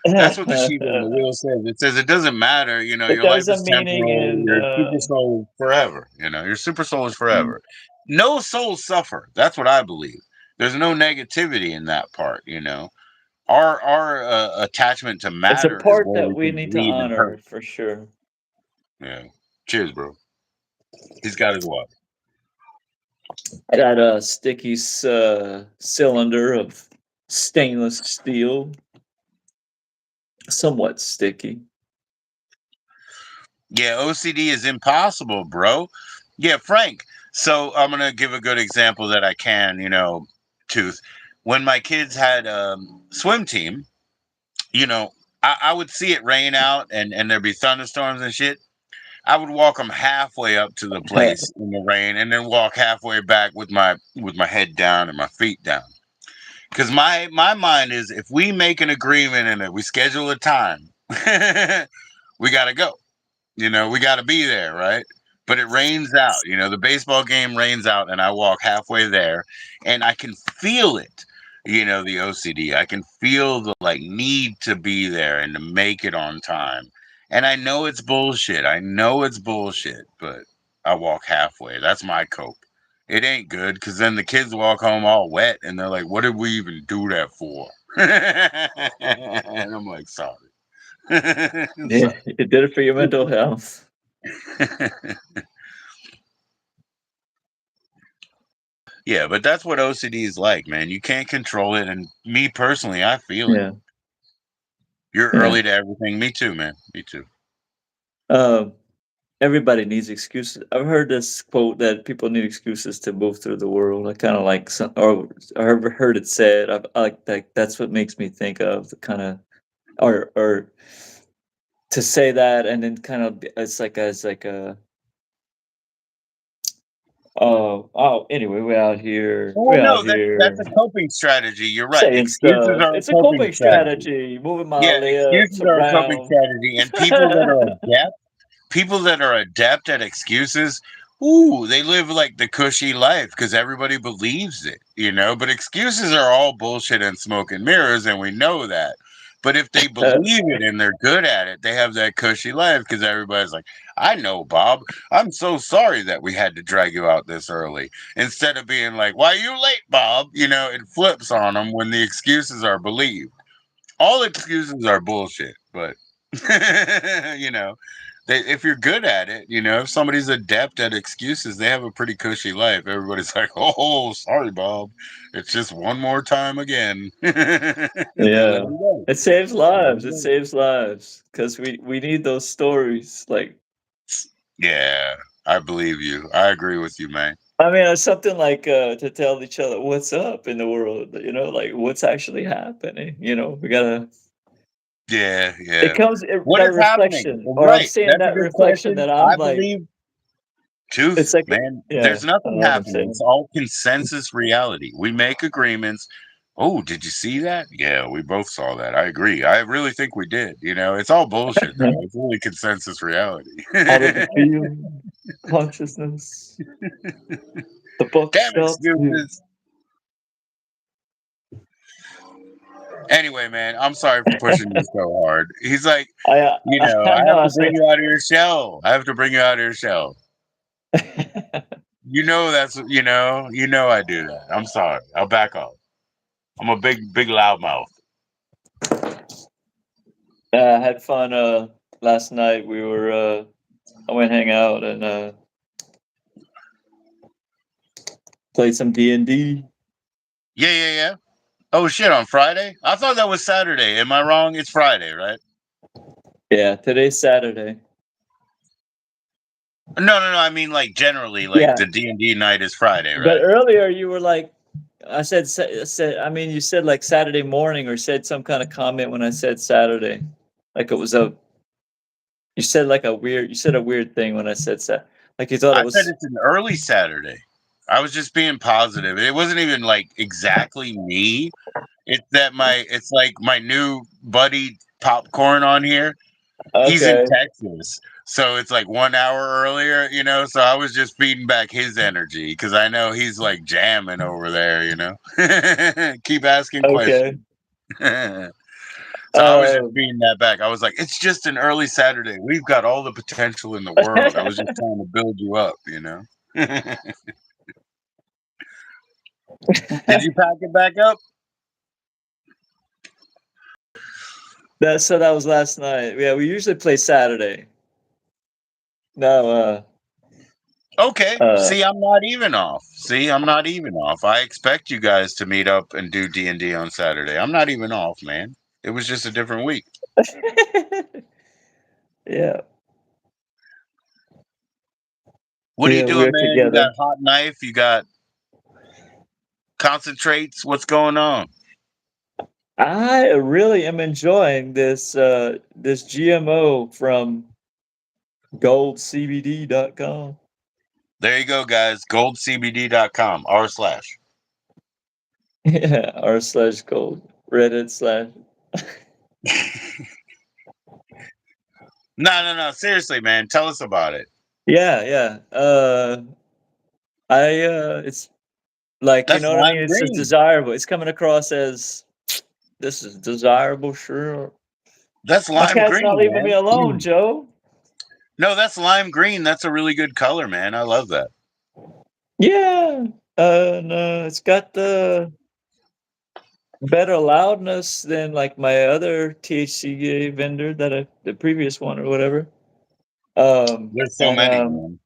That's what the Shiva and the wheel says. It says it doesn't matter. but Your life there's a is meaning temporal. in Your super soul is forever. Your super soul is forever. No souls suffer. That's what I believe. There's no negativity in that part. Our attachment to it's a matter is part where that we we can need to bleed and hurt. honor for sure. Yeah. Cheers, bro. He's got his water. I got a sticky cylinder of stainless steel, somewhat sticky. Yeah, OCD is impossible, bro. Yeah, Frank. So I'm gonna give a good example that I can, Tooth. When my kids had swim team, you know, I would see it rain out and there'd be thunderstorms and shit. I would walk them halfway up to the place in the rain and then walk halfway back with my head down and my feet down. Because my mind is, if we make an agreement and if we schedule a time, we gotta go. We got to be there, right? But it rains out. The baseball game rains out, and I walk halfway there, and I can feel it. The OCD. I can feel the need to be there and to make it on time. And I know it's bullshit. I know it's bullshit, but I walk halfway. That's my cope. It ain't good because then the kids walk home all wet, and they're like, "What did we even do that for?" And I'm like, "Sorry." Yeah, it did it for your mental health. Yeah, but that's what OCD is like, man. You can't control it, and me personally, I feel it. Yeah, You're yeah. early to everything. Me too, man. Me too. Um, Everybody needs excuses. I've heard this quote that people need excuses to move through the world. I kind of like some, or I heard it said. I like that. That's what makes me think of the kind of, or to say that, and then kind of it's like a oh. Anyway, Well, we're out no, that's here a coping strategy. You're right. saying Excuses stuff. are a It's a coping coping strategy. strategy. Moving my Yeah, lips excuses are a coping around. strategy, and people that are adept at excuses, ooh, they live like the cushy life because everybody believes it. But excuses are all bullshit and smoke and mirrors, and we know that. But if they believe it and they're good at it, they have that cushy life because everybody's like, I know, Bob. I'm so sorry that we had to drag you out this early. Instead of being like, why are you late, Bob? It flips on them when the excuses are believed. All excuses are bullshit, but you know, if you're good at it, if somebody's adept at excuses, they have a pretty cushy life. Everybody's like, "Oh, sorry, Bob, it's just one more time again," and they let Yeah. it go. It saves They let lives, it it go. saves lives, because we need those stories, like, Yeah, I believe you. I agree with you, man. I mean, it's something like, to tell each other what's up in the world, like, what's actually happening, we gotta Yeah, it yeah. comes What that is happening? reflection, or I'm Right. saying That's a that good reflection question. that I'm I like believe truth, it's like man. yeah, There's I don't nothing know what I'm happening. It's saying. all consensus reality. We make agreements. Oh, did you see that? Yeah, we both saw that. I agree. I really think we did. It's all bullshit though. It's really consensus reality. Out of the field, consciousness, the buck Damn stops here. excuses. Anyway, man, I'm sorry for pushing you so hard. He's like, I I know, have I to bring said you out of your shell. I have to bring you out of your shell. I do that. I'm sorry. I'll back off. I'm a big loudmouth. I had fun, last night, I went hang out and, played some D&D. Yeah, yeah, yeah. Oh shit, on Friday? I thought that was Saturday. Am I wrong? It's Friday, right? Yeah, today's Saturday. No, no, no. I mean, like generally, like Yeah, the D&D night is Friday, but right? earlier you were like, I said. I mean, you said like Saturday morning, or said some kind of comment when I said Saturday, like it was a. You said like a weird. You said a weird thing when I said like you thought I it said was. it's an early Saturday. I was just being positive. It wasn't even like exactly me. It's that it's like my new buddy Popcorn on here. He's in Okay. Texas. So it's like 1 hour earlier, So I was just feeding back his energy because I know he's like jamming over there. Keep asking Okay. questions. So I was just Um. feeding that back. I was like, it's just an early Saturday. We've got all the potential in the world. I was just trying to build you up. Did you pack it back up? That was last night. Yeah, we usually play Saturday. No. Okay. Uh. See, I'm not even off. See, I'm not even off. I expect you guys to meet up and do D&D on Saturday. I'm not even off, man. It was just a different week. Yeah. What are you Yeah, doing, we're man? You got together. hot knife, you got concentrates. What's going on? I really am enjoying this GMO from goldcbd.com. There you go, guys. Goldcbd.com r/. Yeah, r/gold. Reddit slash. No, no, no. Seriously, man. Tell us about it. Yeah, yeah. It's like, you That's know what I mean? lime It's just green. desirable. It's coming across as this is desirable, sure. That's My lime cat's not green, leaving me man. alone, Joe. No, that's lime green. That's a really good color, man. I love that. Yeah. No, it's got the better loudness than like my other THCA vendor the previous one or whatever. Um, There's so and many, um, man.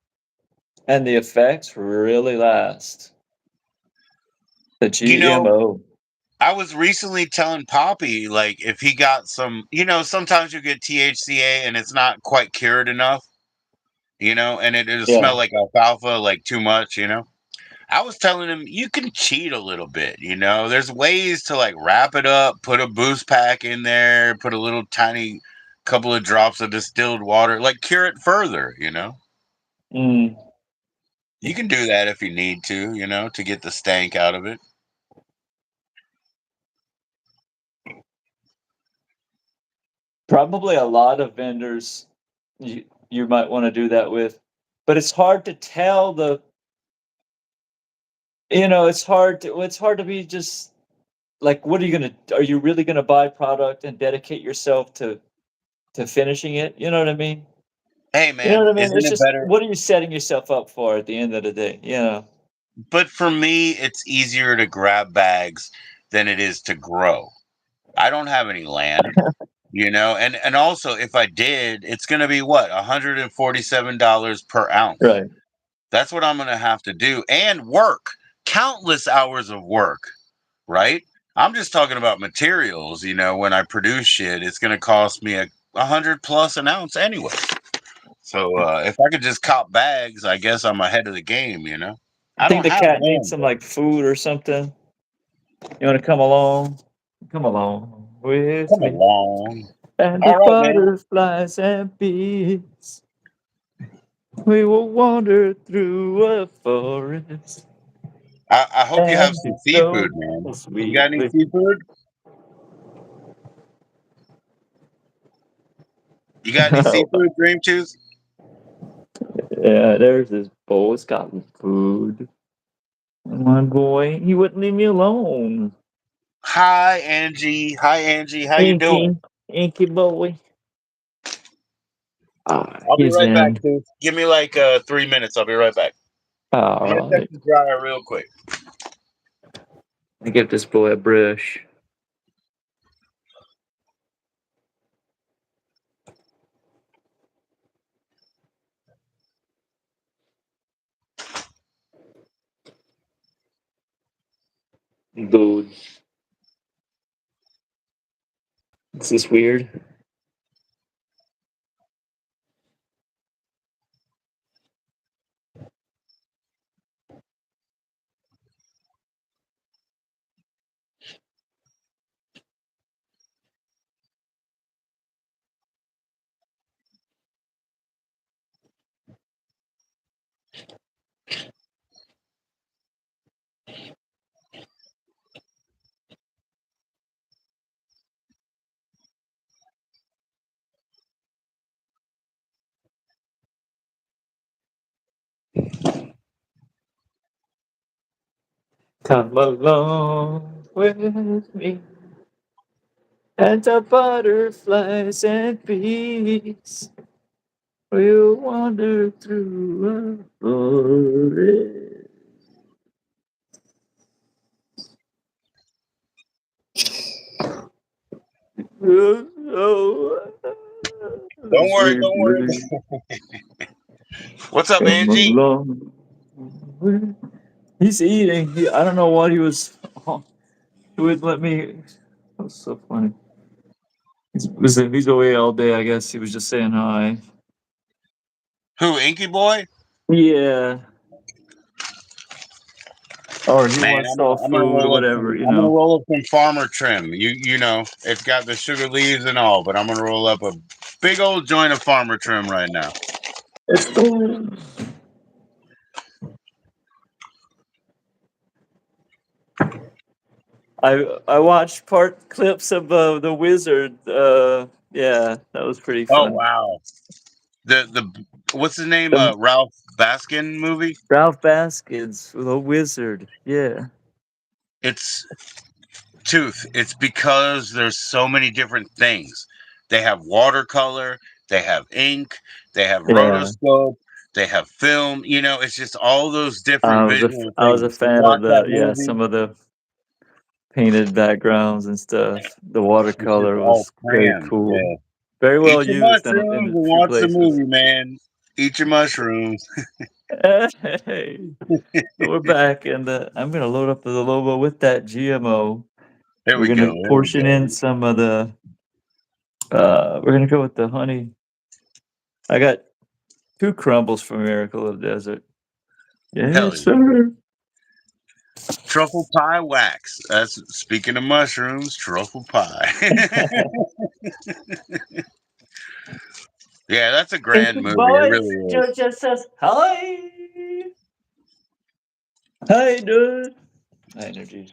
and the effects really last. The You know, GMO. I was recently telling Poppy, like, if he got sometimes you get THCA and it's not quite cured enough, and it'll Yeah. smell like alfalfa, like too much. I was telling him you can cheat a little bit. There's ways to like wrap it up, put a boost pack in there, put a little tiny couple of drops of distilled water, like cure it further. Mm. You can do that if you need to get the stank out of it. Probably a lot of vendors you might want to do that with, but it's hard to tell it's hard to be just like, what are you really gonna buy product and dedicate yourself to finishing it? You know what I mean? Hey You know man, what I mean? isn't It's it just, better? what are you setting yourself up for at the end of the day? But for me, it's easier to grab bags than it is to grow. I don't have any land, and also if I did, it's going to be what, $147 per ounce. Right. That's what I'm going to have to do and work countless hours of work, right? I'm just talking about materials. When I produce shit, it's going to cost me a hundred plus an ounce anyway. So if I could just cop bags, I guess I'm ahead of the game. I I think don't the have cat needs land some though. like food or something. You wanna come along? Come along with Come me. along. And All with right, man. butterflies and bees, we will wander through a forest I hope you have and some be seafood, so man. You got any sweetly. seafood? You got any seafood, Dream Tooth? Yeah, there's this boy's got food. My boy, he wouldn't leave me alone. Hi, Angie. Hi, Angie. How you doing? Inky, Inky boy. I'll be He's right back, in. Tooth. Give me like 3 minutes. I'll be right back. I'm gonna All check right. the dryer real quick. I give this boy a brush. Good. This is weird. Come along with me, and the butterflies and bees will wander through a forest. Don't worry, Sweet don't worry. breeze, What's up, come Angie? along. He's eating. I don't know what he was. He would let me. That was so funny. He's away all day. I guess he was just saying hi. Who, Inky Boy? Yeah. Or he Man, wants soft I'm gonna food or roll up whatever, some. you I'm gonna know. roll up some farmer trim. You know, it's got the sugar leaves and all, but I'm gonna roll up a big old joint of farmer trim right now. Let's go. I watched part clips of the Wizard. Yeah, that was pretty Oh fun. wow, the what's his name? The Ralph Baskin movie. Ralph Baskins, the Wizard. Yeah, It's tooth. It's because there's so many different things. They have watercolor, they have ink, they have yeah. rotoscope, they have film. You know, it's just all those different visual I was a things. You fan of watch that the movie, some of the painted backgrounds and stuff. The it's just watercolor all was very crayon. cool. Yeah. Very Eat well your used in mushrooms a and few watch the places. movie, man. Eat your mushrooms. Hey, so we're back, and I'm gonna load up the Lobo with that GMO. There We're we go. gonna There we portion go. in some of the. We're gonna go with the honey. I got two crumbles from Miracle of the Desert. Hell Yes, yeah. sir. Truffle pie wax. That's speaking of mushrooms, truffle pie. Yeah, that's a grand Thank movie. It boys. really is. Joe just says hi. Hi, dude. Hi, energy.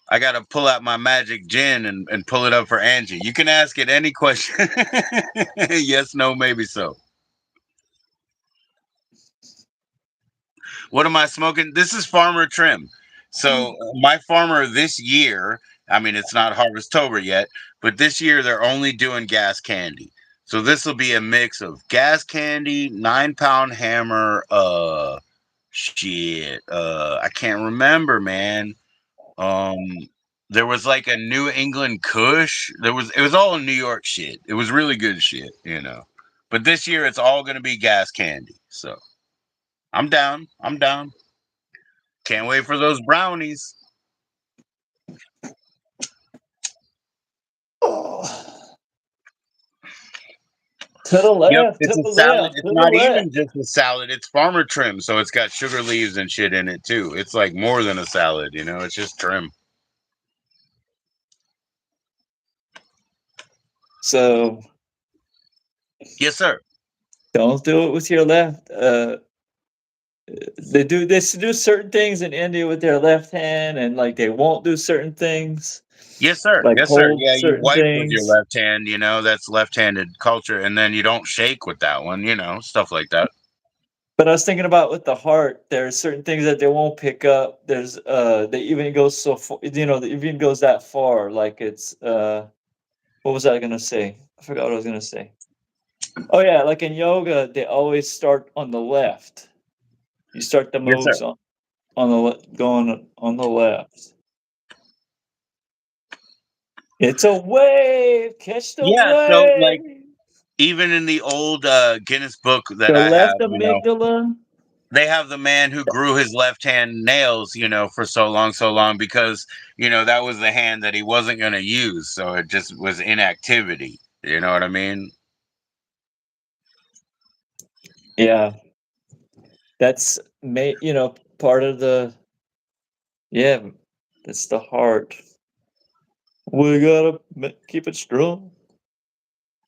I got to pull out my magic gin and pull it up for Angie. You can ask it any question. Yes, no, maybe so. What am I smoking? This is Farmer Trim. So my farmer this year, I mean, it's not Harvestober yet, but this year they're only doing gas candy. So this will be a mix of gas candy, 9 pound hammer, shit, I can't remember, man. Um, there was like a New England Kush. It was all New York shit. It was really good shit, you know. But this year it's all gonna be gas candy. So I'm down. I'm down. Can't wait for those brownies. Oh. To the Yep, left, to it's a the salad. left, It's to the not left. even just a salad. It's farmer trim, so it's got sugar leaves and shit in it too. It's like more than a salad, you know. It's just trim. So Yes, sir. don't do it with your left. They do certain things in India with their left hand, and like they won't do certain things, Yes, sir. like Yes, sir. hold Yeah, you certain wipe with your things. left hand. You know that's left-handed culture, and then you don't shake with that one. You know stuff like that. But I was thinking about with the heart, there's certain things that they won't pick up. There's they even goes so far, it even goes that far. Like it's what was I gonna say? I forgot what I was gonna say. Oh yeah, like in yoga, they always start on the left. You start the Yes, sir. moves on the going on the left. It's a wave. Catch the Yeah. So like wave. even in the old Guinness book that The I have, left you know, amygdala. they have the man who grew his left hand nails, for so long because, that was the hand that he wasn't going to use. So it just was inactivity. You know what I mean? Yeah, that's part of the yeah, that's the heart. We gotta keep it strong.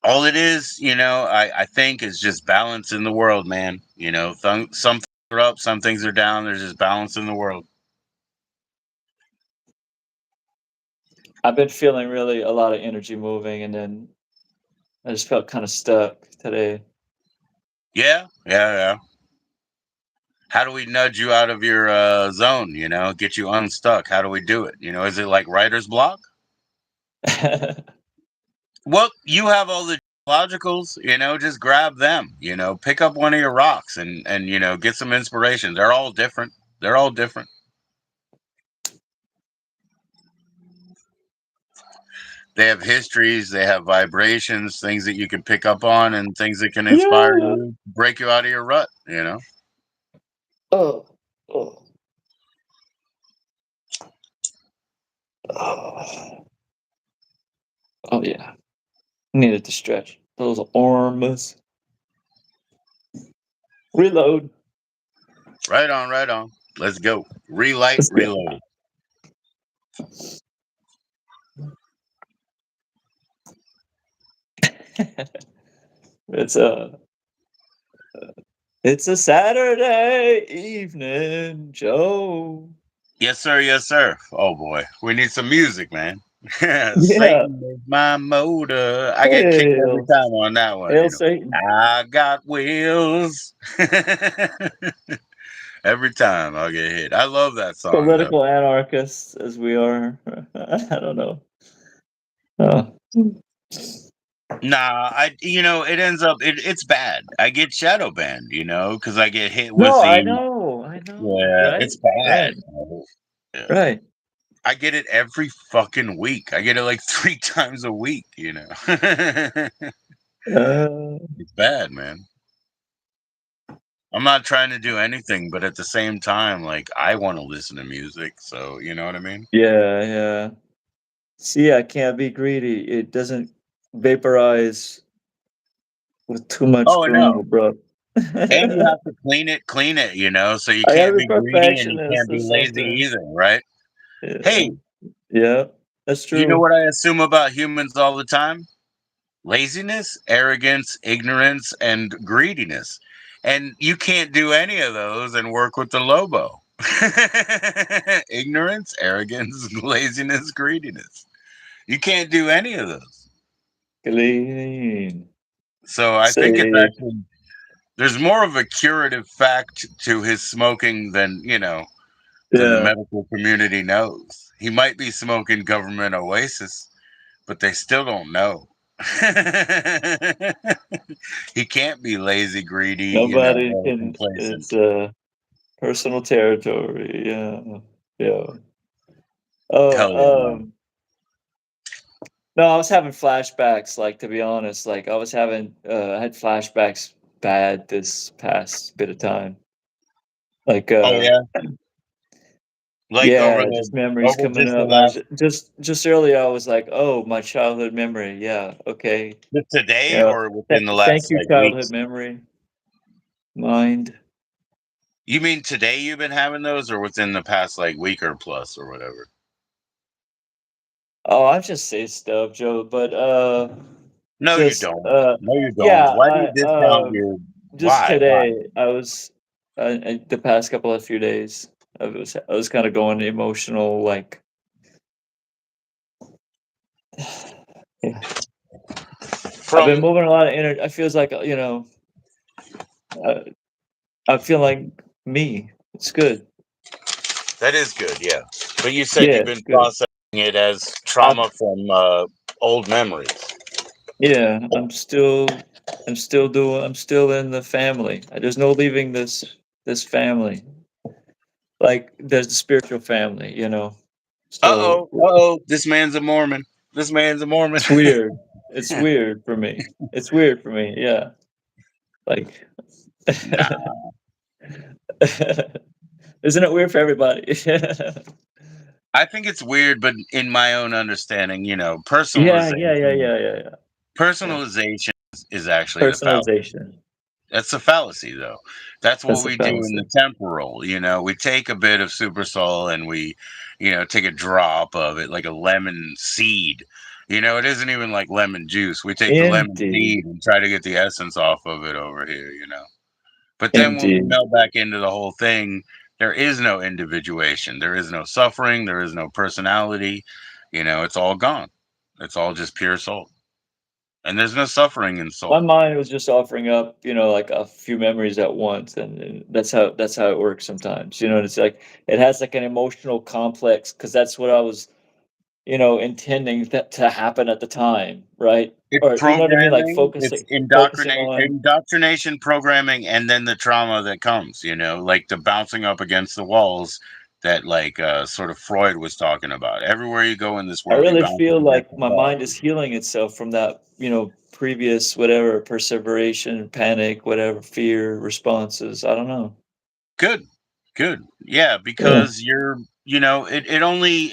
All it is, I think is just balance in the world, man. Some things are up, some things are down. There's just balance in the world. I've been feeling really a lot of energy moving, and then I just felt kind of stuck today. Yeah, yeah, yeah. How do we nudge you out of your zone? Get you unstuck. How do we do it? Is it like writer's block? Well, you have all the logicals. Just grab them. Pick up one of your rocks and get some inspiration. They're all different. They're all different. They have histories. They have vibrations, things that you can pick up on, and things that can inspire Yeah. you, break you out of your rut. Oh. Oh. Oh. Oh yeah. Needed to stretch those arms. Reload. Right on, right on. Let's go. Relight, Let's go. reload. it's a it's a Saturday evening, Joe. Yes, sir. Yes, sir. Oh boy, we need some music, man. Yeah. Satan is my motor. I get kicked every Hail. time on that one. Hail Satan. I got wheels. Every time I'll get hit. I love that song though. Political anarchists as we are. I don't know. Oh. Nah, it ends up it's bad. I get shadow banned, because I get hit with No, I the know. I know. yeah, Right. it's bad. Right. Yeah. Right. I get it every fucking week. I get it like 3 times a week. Uh, It's bad, man. I'm not trying to do anything, but at the same time, like I want to listen to music, so you know what I mean? yeah, yeah. See, I can't be greedy. It doesn't vaporize with too much Oh no. Corona, bro. And you I have to clean it, so you gotta can't be be greedy and you perfectionist can't or be lazy something. either, right? Yeah. Hey, Yeah, that's you know true. what I assume about humans all the time? Laziness, arrogance, ignorance, and greediness. And you can't do any of those and work with the Lobo. Ignorance, arrogance, laziness, greediness. You can't do any of those. Clean. So I think it's Safe. actually there's more of a curative fact to his smoking than the Yeah. medical community knows. He might be smoking government oasis, but they still don't know. He can't be lazy, greedy, Nobody or can. It's complacent. personal territory. Yeah. Yeah. Hell yeah, Oh, man. no, I was having flashbacks, like, to be honest, like, I had flashbacks bad this past bit of time. Like, Oh yeah, like yeah, just memories over coming just the up. I was last just earlier, I was like, "Oh, my childhood memory. Yeah, okay. just today Yeah. or within the Thank last you, like childhood weeks. memory. Mind." You mean today you've been having those, or within the past like week or plus or whatever? Oh, I just say stuff, Joe, but, No, you just, don't. No, you don't. yeah, Why do you discount your? just Why? Why? today, I was, the past couple of few days, I was kinda going emotional, like, yeah. I've been From moving a lot of energy. I feels like, uh, I feel like me. It's good. that is good, yeah. But you said Yeah, you've it's been good. processing it as I've trauma from old memories. Yeah, I'm still in the family. There's no leaving this family. Like, there's the spiritual family, So, Uh oh. This man's a Mormon. This man's a Mormon. it's weird. It's weird for me. It's weird for me, yeah. Like Nah. Isn't it weird for everybody? I think it's weird, but in my own understanding, Yeah, yeah, yeah, personalization, yeah, yeah, yeah. Yeah. personalization is actually the fallacy. Personalization. That's a fallacy, though. That's what That's a we do in fallacy. the temporal. We take a bit of super soul and we, take a drop of it, like a lemon seed. It isn't even like lemon juice. We take the lemon Indeed. seed and try to get the essence off of it over here. But then when we Indeed. melt back into the whole thing, there is no individuation. There is no suffering. There is no personality. It's all gone. It's all just pure soul. And there's no suffering in My soul. mind was just offering up, like a few memories at once, and that's how it works sometimes. And it's like it has like an emotional complex because that's what I was, intending that to happen at the time, right? It's Or you know what I mean? Like programming, it's focusing on. indoctrination programming, and then the trauma that comes, like the bouncing up against the walls that like sort of Freud was talking about. Everywhere you go in this I world, you really bounce up feel against like the my wall. mind is healing itself from that, previous whatever perseveration, panic, whatever fear responses. I don't know. Good, good. Yeah, Yeah. because it only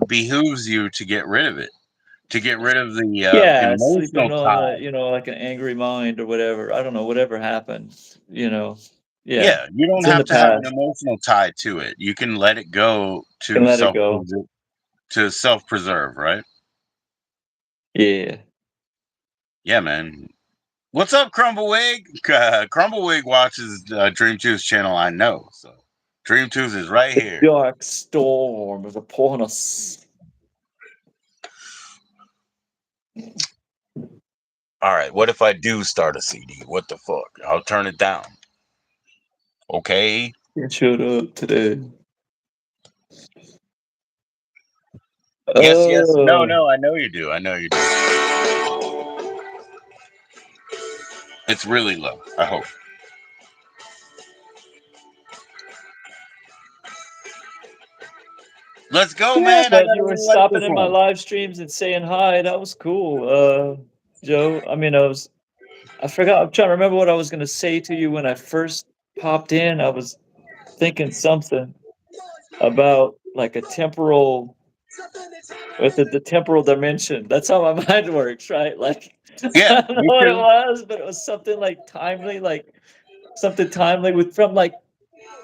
behooves you to get rid of it, to get rid of the Yeah, sleeping emotional on a, tie. like an angry mind or whatever. I don't know, whatever happened, Yeah. Yeah, you don't It's in have the to have an past. emotional tie to it. You can let it go Can to let it go. self preserve, right? Yeah. Yeah, man. What's up, Crumbleweig? Crumbleweig watches Dream Two's channel, I know. So Dream Two's is right The here. dark storm is upon us. All right, what if I do start a CD? What the fuck? I'll turn it down. Okay. It showed up today. Yes, yes. No, Oh. no. I know you do. I know you do. It's really low. I hope. Let's go, Yeah, man. I but got you a were new stopping in my microphone. live streams and saying hi. That was cool, Joe. I mean, I forgot. I'm trying to remember what I was gonna say to you when I first popped in. I was thinking something about like a temporal with the temporal dimension. That's how my mind works, right? Like Yeah, I don't know me what it too. was, but it was something like timely, like something timely with from like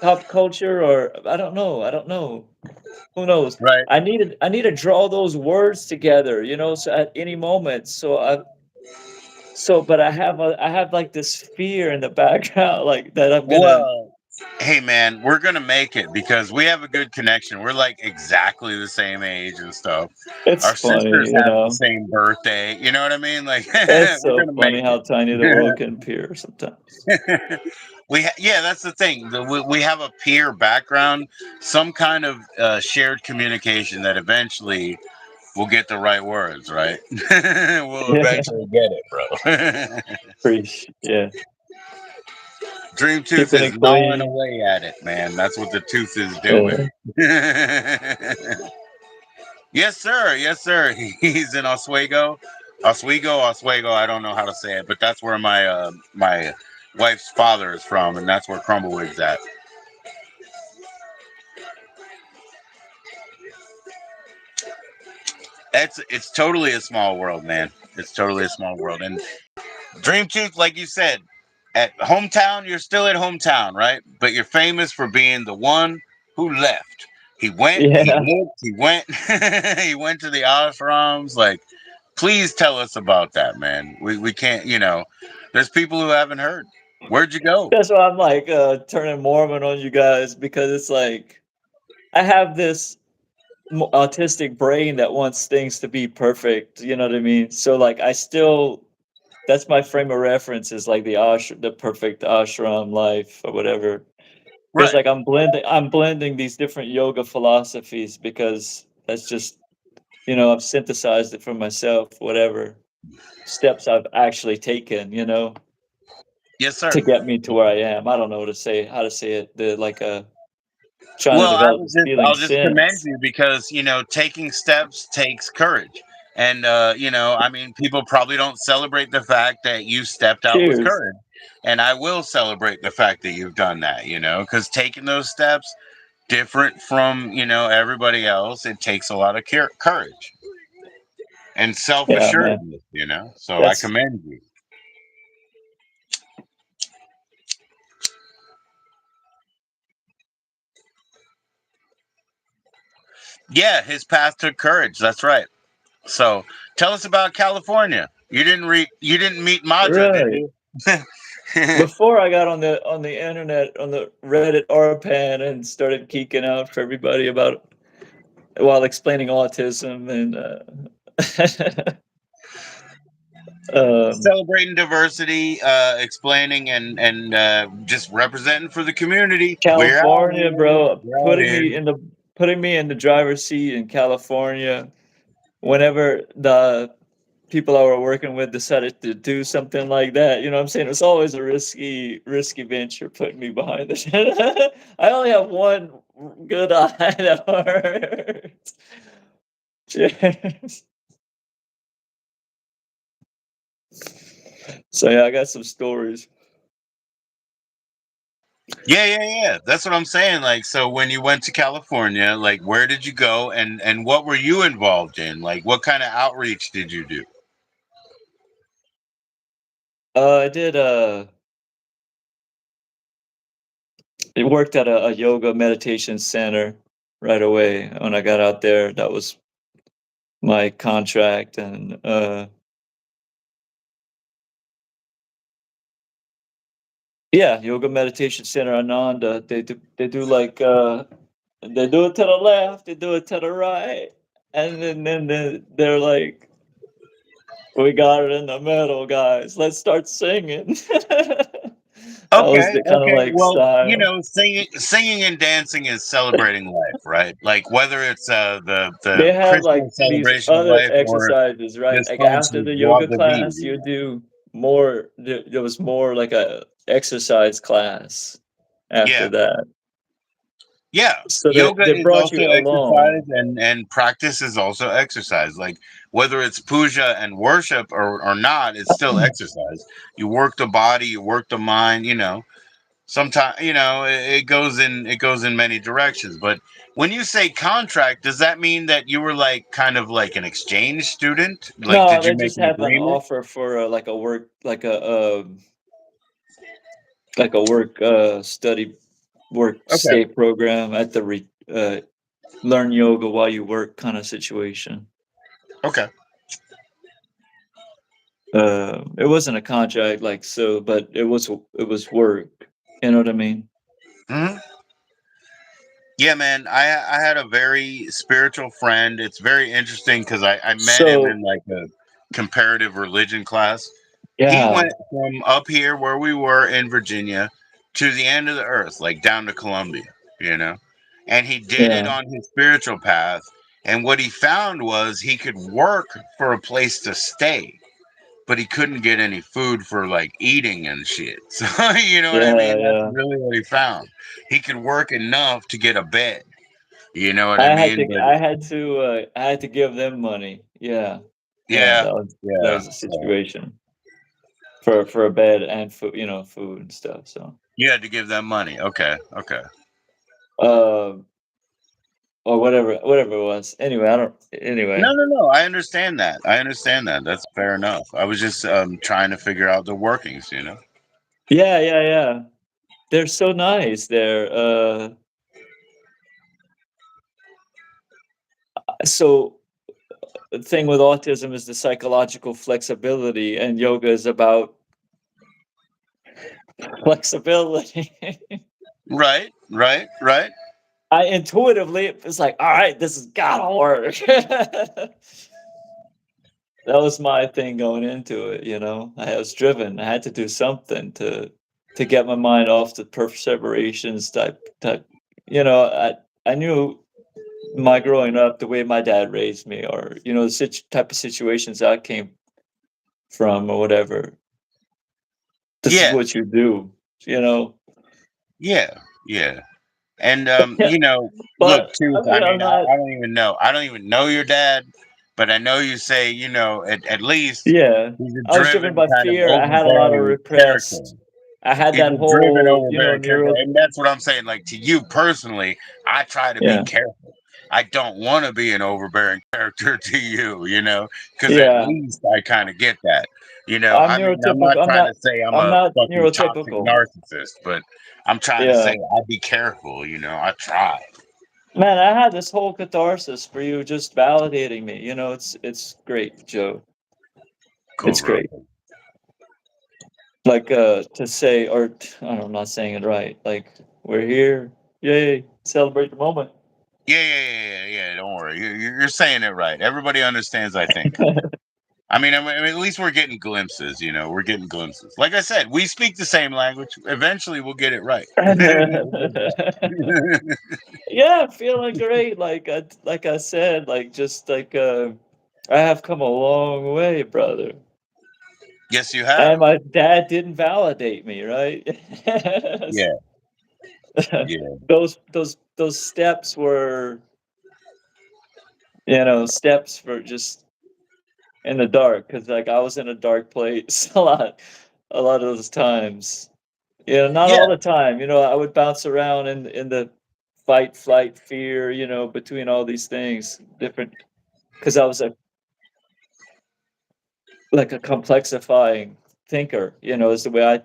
pop culture or I don't know. I don't know. Who knows? Right. I need to draw those words together, so at any moment. But I have like this fear in the background, like that I'm gonna. Well, hey, man, we're gonna make it because we have a good connection. We're like exactly the same age and stuff. It's Our funny, sisters have the same birthday. You know what I mean? Like It's we're so gonna funny make how tiny the world can appear sometimes. it. Yeah, that's the thing. We have a peer background, some kind of shared communication that eventually we'll get the right words, right? We'll Yeah, eventually get it, bro. yeah. Dream Tooth Keeping is it gnawing clean. away at it, man. That's what the tooth is doing. Yeah. Yes, sir. Yes, sir. He's in Oswego. I don't know how to say it, but that's where my wife's father is from, and that's where Crumblewood's at. It's totally a small world, man. It's totally a small world. And Dream Tooth, like you said, at hometown, you're still at hometown, right? But you're famous for being the one who left. He went, he Yeah. looked, he went, he went to the ashrams. Like, please tell us about that, man. We can't, there's people who haven't heard. Where'd you go? That's why I'm like turning Mormon on you guys because it's like I have this autistic brain that wants things to be perfect. You know what I mean? So like I still that's my frame of reference is like the perfect ashram life or whatever. Because Right. like I'm blending these different yoga philosophies because that's just I've synthesized it for myself, whatever steps I've actually taken, Yes, sir. to get me to where I am. I don't know how to say it. The like trying to Well, develop this feeling I'll just commend sense. you because taking steps takes courage, and I mean, people probably don't celebrate the fact that you stepped out with Cheers. courage. And I will celebrate the fact that you've done that, because taking those steps, different from, everybody else, it takes a lot of courage and self Yeah, man. assuredness, So I That's commend you. Yeah, his path took courage. That's right. So tell us about California. You didn't meet Maja, did right. you? Before I got on the internet, on the Reddit RPAN, and started geeking out for everybody about while explaining autism and um, Celebrating diversity, explaining and just representing for the community. We're out California, here. bro, We're out here. putting me in the driver's seat in California whenever the people I were working with decided to do something like that. You know what I'm saying? It's always a risky venture putting me behind the I only have one good eye that hurts. Cheers. So yeah, I got some stories. Yeah, yeah, yeah. That's what I'm saying. Like, so when you went to California, like, where did you go, and what were you involved in? Like, what kind of outreach did you do? I did I worked at a yoga meditation center right away when I got out there. That was my contract, and yeah, yoga meditation center Ananda. They do like they do it to the left, they do it to the right, and then they're like, "We got it in the middle, guys. Let's start singing." That was Okay, the kind of okay. like Well, style. singing and dancing is celebrating life, right? Like whether it's the They had like Christmas these celebration of other life or exercises, right? just Like fun after to the joie yoga de vivre. class, you do more. There was more like a exercise class after Yeah, that. yeah. So Yoga they is brought also you exercise, along. and practice is also exercise. Like whether it's puja and worship or not, it's still exercise. You work the body, you work the mind. Sometimes it goes in many directions. But when you say contract, does that mean that you were like kind of like an exchange student? Like, No, did you they make just an have an agreement? offer for like a work study work Okay. stay program at the learn yoga while you work kind of situation. Okay. It wasn't a contract like so, but it was work. You know what I mean? Hmm. Yeah, man. I had a very spiritual friend. It's very interesting because I met him in So like a comparative religion class. He yeah, went from up here where we were in Virginia to the end of the earth, like down to Colombia, you know? And he did it yeah, on his spiritual path. And what he found was he could work for a place to stay, but he couldn't get any food for like eating and shit. So, you know what I yeah, mean? That's yeah. really what he found. He could work enough to get a bed. You know what I mean? But I had to give them money. Yeah, yeah. yeah, That yeah, was the yeah. situation for a bed and food, food and stuff. So You had to give them money. Okay, okay. uh, or whatever it was. Anyway, I don't. No, Anyway, no, no. I understand that. I understand that. That's fair enough. I was just trying to figure out the workings. yeah, yeah, yeah. They're so nice. So the thing with autism is the psychological flexibility, and yoga is about flexibility. Right, right, right. I intuitively, it's like, all right, this has gotta work. That was my thing going into it. I was driven. I had to do something to get my mind off the perseverations type. I knew my growing up, the way my dad raised me, or the type of situations I came from, or whatever. This is Yeah, what you do, you know. yeah, yeah. And Yeah, look, but too. I I mean, I'm mean, not. I don't even know. I don't even know your dad, but I know you say, at least Yeah, he's a I was driven driven, by kind of fear. I had a lot of overbearing character. repressed. I had He's that a driven, whole, overbearing character, neuro. and that's what I'm saying. Like to you personally, I try to be Yeah, careful. I don't want to be an overbearing character to you, because at yeah. least I kind of get that. I'm I mean, I'm not neurotypical. I'm trying not. to say I'm I'm a not fucking toxic neurotypical. narcissist, but I'm trying to say Yeah, I be careful. I try. man. I had this whole catharsis for you just validating me. It's great, Joe. Cool, It's bro. great. Like to say, or I don't know, I'm not saying it right. Like we're here, yay, celebrate the moment. Yeah. Don't worry. You're saying it right. Everybody understands. I think. I mean, at least we're getting glimpses. We're getting glimpses. Like I said, we speak the same language. Eventually, we'll get it right. We'll get it right. Yeah, feeling great. Like I said, like just like I have come a long way, brother. Yes, you have. And my dad didn't validate me, right? Yeah, yeah, Those steps were, steps for just in the dark, because like I was in a dark place a lot of those times. Not all yeah. the time. I would bounce around in the fight, flight, fear. Between all these things, different, because I was like a complexifying thinker. Is the way I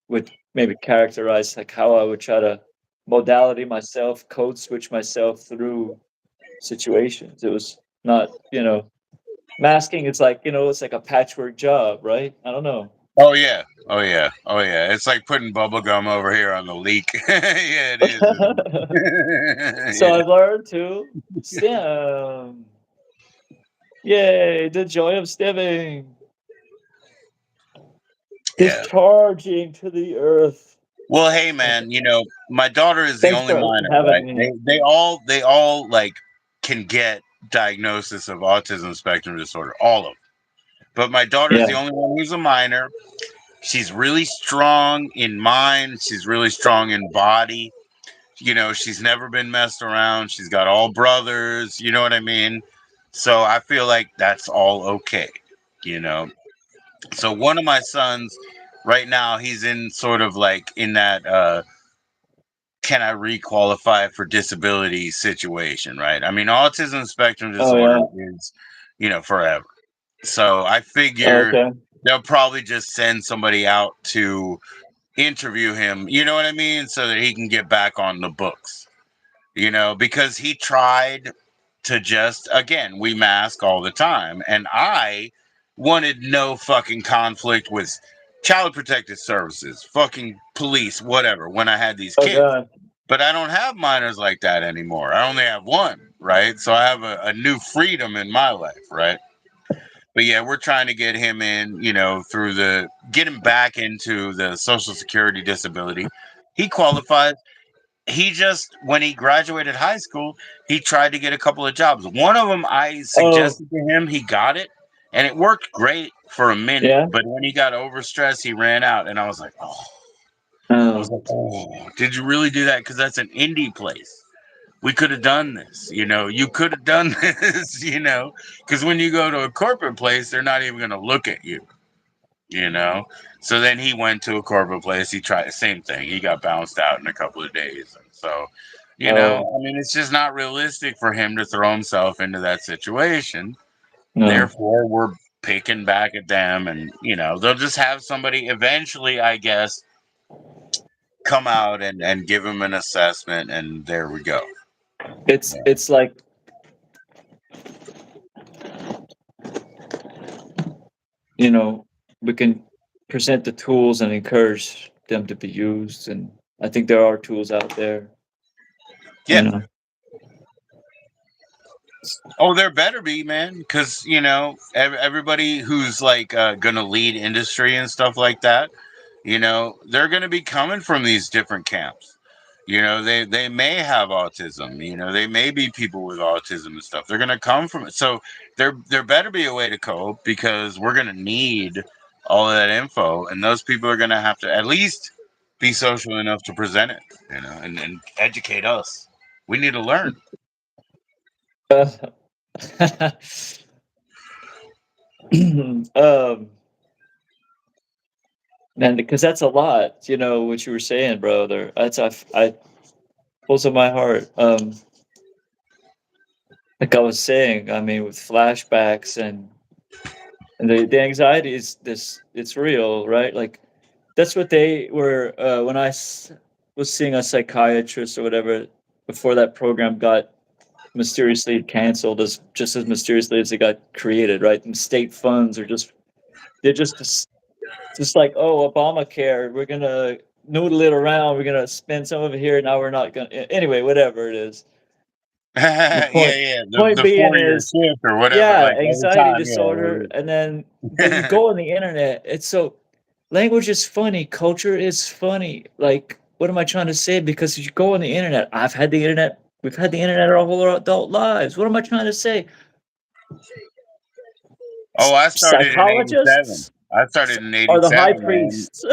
would maybe characterize like how I would try to modality myself, code switch myself through situations. It was not, masking. It's like, it's like a patchwork job, right? I don't know. Oh yeah, oh yeah, oh yeah. It's like putting bubble gum over here on the leak. Yeah, it is. Isn't it? So Yeah, I've learned to stem. Yay, the joy of stemming. yeah. Discharging to the earth. Well, hey man, my daughter is the Thanks only for minor, having right? me. They all like can get diagnosis of autism spectrum disorder, all of them. But my daughter's Yeah. the only one who's a minor. She's really strong in mind. She's really strong in body. She's never been messed around. She's got all brothers. You know what I mean? So I feel like that's all okay. You know. So one of my sons, right now, he's in sort of like in that can I requalify for disability situation, right? I mean, autism spectrum Oh disorder yeah. is, forever. So I figure Okay. they'll probably just send somebody out to interview him, you know what I mean? So that he can get back on the books, because he tried to just, again, we mask all the time. And I wanted no fucking conflict with child protective services, fucking police, whatever, when I had these Oh kids. god. But I don't have minors like that anymore. I only have one, right? So I have a new freedom in my life, right? But yeah, we're trying to get him in, through get him back into the Social Security disability. He qualifies. He just, when he graduated high school, he tried to get a couple of jobs. One of them I Oh suggested to him, he got it, and it worked great for a minute. yeah. But when he got overstressed, he ran out, and I was like, oh, Oh. did you really do that? Because that's an indie place. We could have done this, you could have done this, because when you go to a corporate place, they're not even going to look at you, you know. So then he went to a corporate place. He tried the same thing. He got bounced out in a couple of days. And so, Oh I mean, it's just not realistic for him to throw himself into that situation. no. Therefore, we're picking back at them, and they'll just have somebody eventually, I guess, come out and give him an assessment, and there we go. It's like, you know, we can present the tools and encourage them to be used, and I think there are tools out there, you Yeah. know. Oh, there better be, man, because everybody who's like gonna lead industry and stuff like that, they're gonna be coming from these different camps. They may have autism. They may be people with autism and stuff. They're gonna come from it. So there better be a way to cope, because we're gonna need all of that info, and those people are gonna have to at least be social enough to present it, and educate us. We need to learn. um And because that's a lot, what you were saying, bro. There, I pulls on my heart. Like I was saying, I mean, with flashbacks and the anxiety is this, it's real, right? Like that's what they were when was seeing a psychiatrist or whatever before that program got mysteriously canceled, as just as mysteriously as it got created, right? And state funds are just like, oh, Obamacare, we're gonna noodle it around, we're gonna spend some of it here, now we're not gonna, anyway, whatever it is. The Yeah, point yeah. The point the being 4 year is, shift or whatever, yeah, like every anxiety time, disorder, and then but you yeah. go on the internet, it's so language is funny, culture is funny. Like, what am I trying to say? Because you go on the internet, I've had the internet, we've had the internet our whole adult lives. What am I trying to say? Oh, I started in '87. Psychologists I started in are the high '87, man. priests.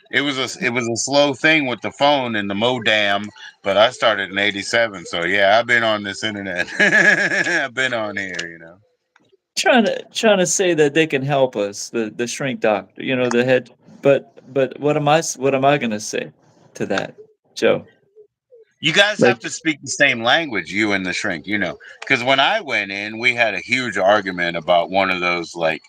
It was a slow thing with the phone and the modem, but I started in '87. So yeah, I've been on this internet. I've been on here. Trying to say that they can help us, the shrink doctor, the head. But what am I gonna say to that, Joe? You guys have Like, to speak the same language, you and the shrink. Because when I went in, we had a huge argument about one of those like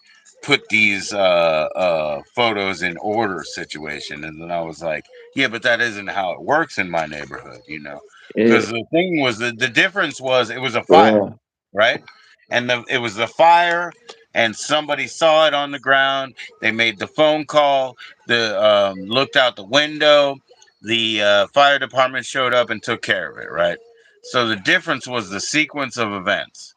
put these photos in order situation, and then I was like, yeah, but that isn't how it works in my neighborhood. Because it, the thing was the difference was it was a fire, uh, right? And it was the fire, and somebody saw it on the ground. They made the phone call. The looked out the window. The fire department showed up and took care of it, right? So the difference was the sequence of events.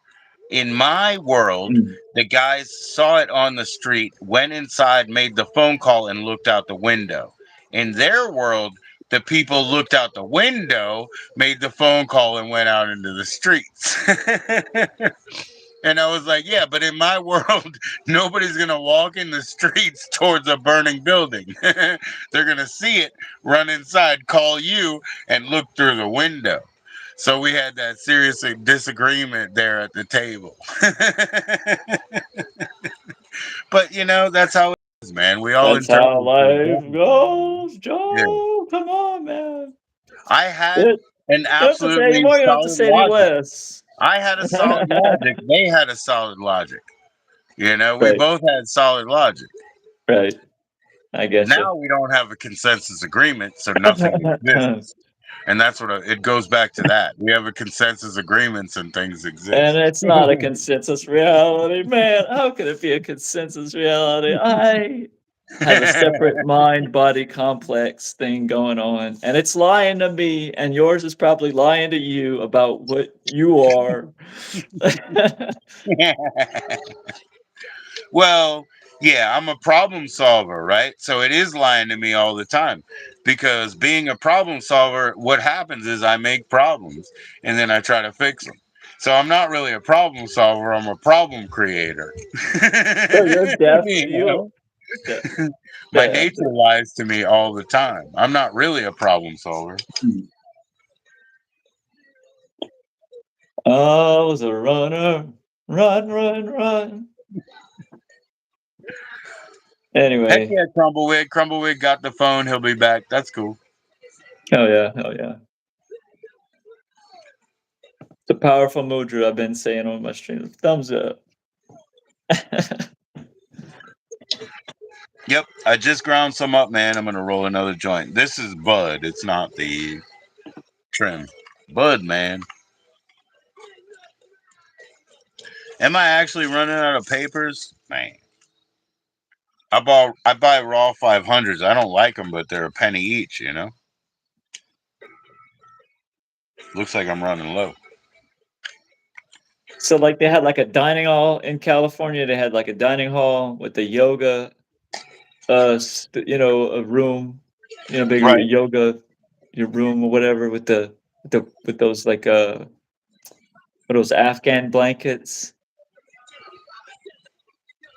In my world, mm, the guys saw it on the street, went inside, made the phone call, and looked out the window. In their world, the people looked out the window, made the phone call, and went out into the streets. And I was like, yeah, but in my world, nobody's going to walk in the streets towards a burning building. They're going to see it, run inside, call you, and look through the window. So we had that serious disagreement there at the table. But, that's how it is, man. We all that's how interpret things life differently. goes, Yeah. Joe. Come on, man. I had You an don't have to say any absolutely more. You don't have to solid say any logic. less. I had a solid logic. They had a solid logic. We Right, both had solid logic. right. I get you. Now we don't have a consensus agreement, so nothing exists. And that's what it goes back to that. We have a consensus agreements and things And exist. it's not a consensus reality, man. How could it be a consensus reality? I have a separate mind body complex thing going on, and it's lying to me, and yours is probably lying to you about what you are. Well, yeah, I'm a problem solver, right? So it is lying to me all the time because being a problem solver, what happens is I make problems and then I try to fix them. So I'm not really a problem solver, I'm a problem creator. So you're deaf. you You, know? the, My the, nature lies to me all the time. I'm not really a problem solver. I was a runner, run, run, run. Heck Anyway, yeah, Crumblewick. Crumblewick got the phone. He'll be back. That's cool. hell yeah, hell yeah. It's a powerful mudra I've been saying on my stream. Thumbs up. Yep, I just ground some up, man. I'm gonna roll another joint. This is Bud. It's not the trim. Bud, man. Am I actually running out of papers? Man, I buy raw 500s. I don't like them, but they're a penny each. Looks like I'm running low. So, like, they had, like, a dining hall in California, they had, like, a dining hall with the yoga, a room, big Right. yoga, your room or whatever with those, like, what are those Afghan blankets?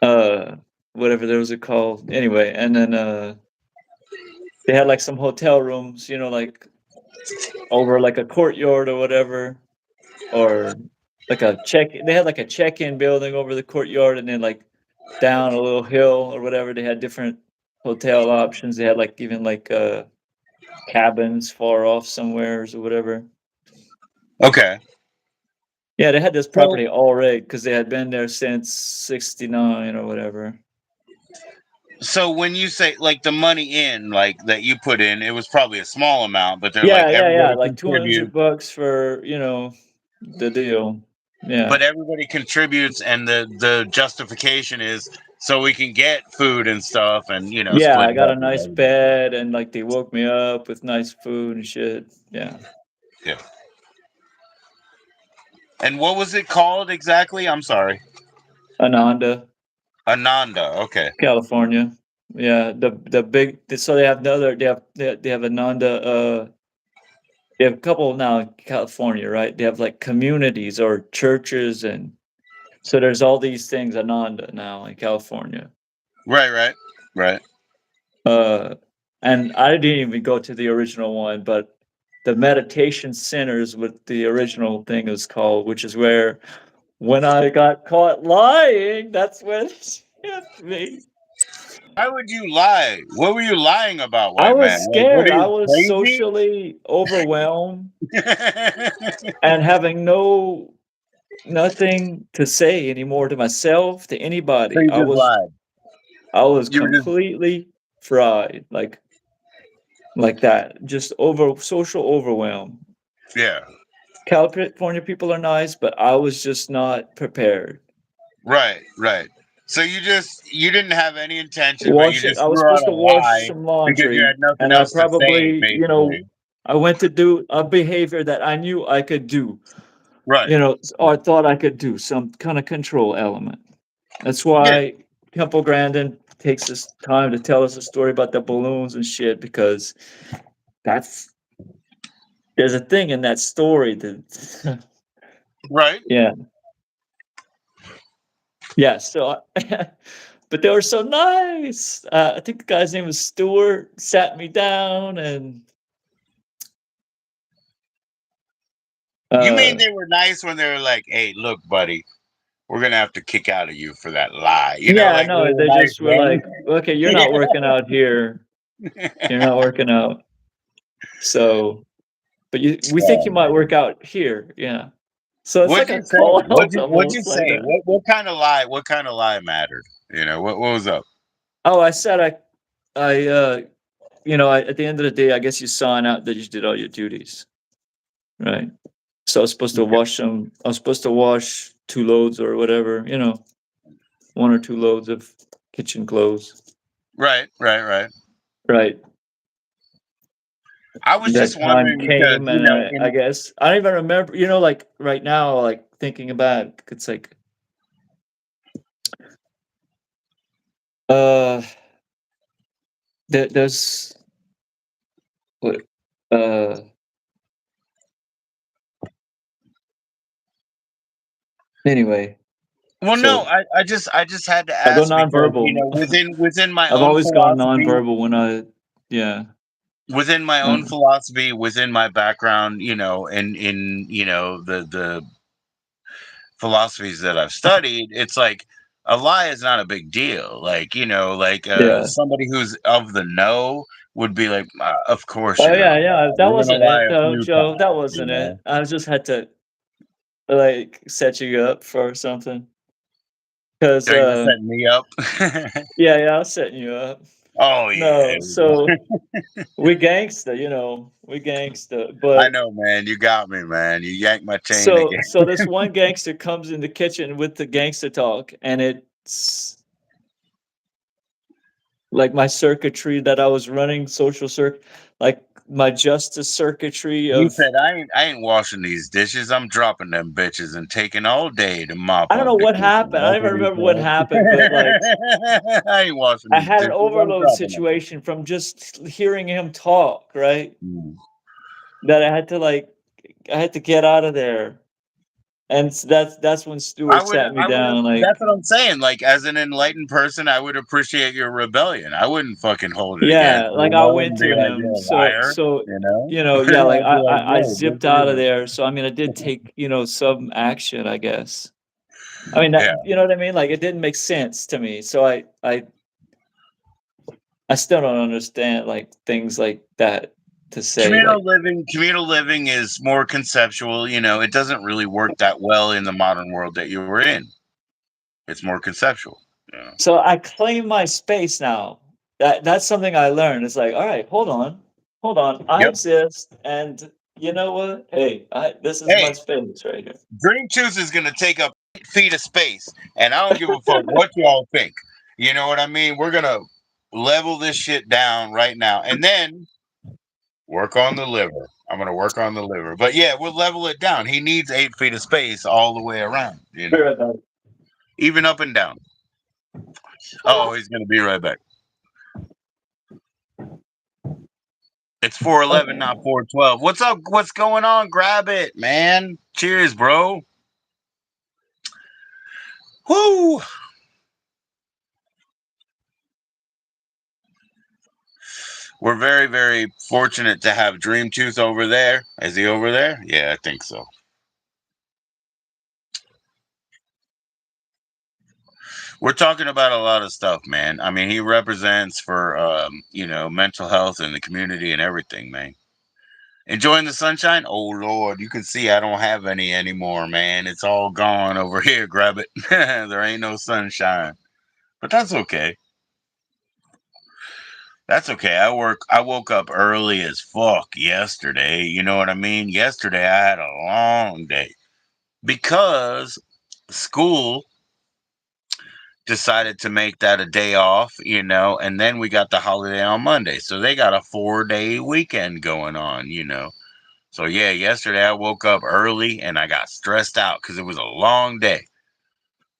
Uh, whatever those are called. Anyway, and then, they had, like, some hotel rooms, like, over, like, a courtyard or whatever, or they had, like, a check-in building over the courtyard, and then, like, down a little hill or whatever, they had different hotel options. They had like even like cabins far off somewheres or whatever. Okay. Yeah, they had this So property all right because they had been there since '69 or whatever. so when you say like the money in like that you put in, it was probably a small amount, but they're like Yeah, everybody like contributes, $200 for, the deal. Yeah. but everybody contributes, and the justification is so we can get food and stuff, and Yeah, split I it got up a with nice everybody. bed and like they woke me up with nice food and shit. Yeah. Yeah. And what was it called exactly? I'm sorry. Ananda, Ananda. Okay. California. Yeah, the big so they have another they have Ananda they have a couple now in California, right? They have like communities or churches and so there's all these things Ananda now in California. Right. Right. Right. Uh, and I didn't even go to the original one, but the meditation center is what the original thing is called, which is where when I got caught lying, that's when it hit me. Why would you lie? What were you lying about, I white was man? Like, what scared. are I you was crazy? socially overwhelmed and having nothing to say anymore to myself, to So anybody. you just lied. I was You were just completely fried, like that. Just over social overwhelm. yeah. California people are nice, but I was just not prepared. Right. Right. So you didn't have any intention, but you Washing, just I was threw out supposed a to wash lie some because you laundry, had nothing and I else to say, probably, basically. I went to do a behavior that I knew I could do, Right. or thought I could do, some kind of control element. That's Yeah. why Temple Grandin takes this time to tell us a story about the balloons and shit, because that's there's a thing in that story that, Right. yeah, yeah. So, but they were so nice. I think the guy's name was Stewart. Sat me down and You mean uh, they were nice when they were like, "Hey, look, buddy, we're gonna have to kick out of you for that lie." yeah, Like no, really they nice just were way. like, okay, you're not working out here. You're not working out. So, but we think Oh you might work man. out here. Yeah. So it's What'd like you a say? call out What'd you almost like say? that. What kind of lie? What kind of lie mattered? What was up? Oh, I said I at the end of the day, I guess you sign out that you did all your duties, right? So I was supposed to wash 2 loads or whatever, 1 or 2 loads of kitchen clothes, Right, right, right. right? I was just That time wondering because came, and I in guess I don't even remember. Like right now, like thinking about it, it's like uh, there's what uh anyway. well, no, So I just had to I go ask because nonverbal. within my I've own always gone philosophy, nonverbal when yeah. Uh, within my background, in the philosophies that I've studied, it's like a lie is not a big deal. Like, yeah. somebody who's of the know would be like, of course Oh you're yeah, gonna yeah. lie. That You're gonna wasn't lie it a though, few Joe. That times, wasn't it. I just had to like set you up for something because So you're setting me up. yeah, I was setting you up. Oh yeah, No, there we go. so we gangsta, we gangsta. I But know, man. You got me, man. You yanked my chain so again. so this one gangster comes in the kitchen with the gangster talk, and it's like my circuitry that I was running, social like my justice circuitry You of said I ain't washing these dishes. I'm dropping them bitches and taking all day to mop I don't up know the what kitchen. happened. I That's don't even what he remember what happened, but like said. I ain't washing I these had an dishes. I'm overload dropping them. situation from just hearing him talk, right? Mm. That I had to get out of there. And that's when Stewart sat me I would have. down That's like, what I'm saying. Like, as an enlightened person, I would appreciate your rebellion. I wouldn't fucking hold it against yeah, like you. I I went wouldn't be to like him. you're a So liar. so yeah, like I'd be like, I yo, good zipped for out of you. there. So I mean I did take, some action, I guess. I mean Yeah. that you know what I mean? Like it didn't make sense to me. So I I still don't understand like things like that to say like Communal living is more conceptual. It doesn't really work that well in the modern world that you were in. It's more conceptual. Yeah. so I claim my space now. That's something I learned. It's like, all right, hold on. Hold on. I Yep. exist and you know what? Hey, this is my Hey, space right here. Dream Tooth is gonna take up 8 feet of space, and I don't give a fuck what y'all think. You know what I mean? We're gonna level this shit down right now, and then work on the liver. I'm gonna work on the liver, but yeah, we'll level it down. He needs 8 feet of space all the way around. Be right back. Even up and down. Oh, he's gonna be right back. It's 411, not 412. What's up? What's going on? Grab it, man. Cheers, bro. Whoo! We're very, very fortunate to have Dream Tooth over there. Is he over there? Yeah, I think so. We're talking about a lot of stuff, man. I mean, he represents for mental health in the community and everything, man. Enjoying the sunshine? Oh Lord, you can see I don't have any anymore, man. It's all gone over here. Grab it. There ain't no sunshine, but that's okay. That's okay. I woke up early as fuck yesterday. You know what I mean? Yesterday I had a long day because school decided to make that a day off, and then we got the holiday on Monday. So they got a 4-day weekend going on. So yeah, yesterday I woke up early and I got stressed out because it was a long day.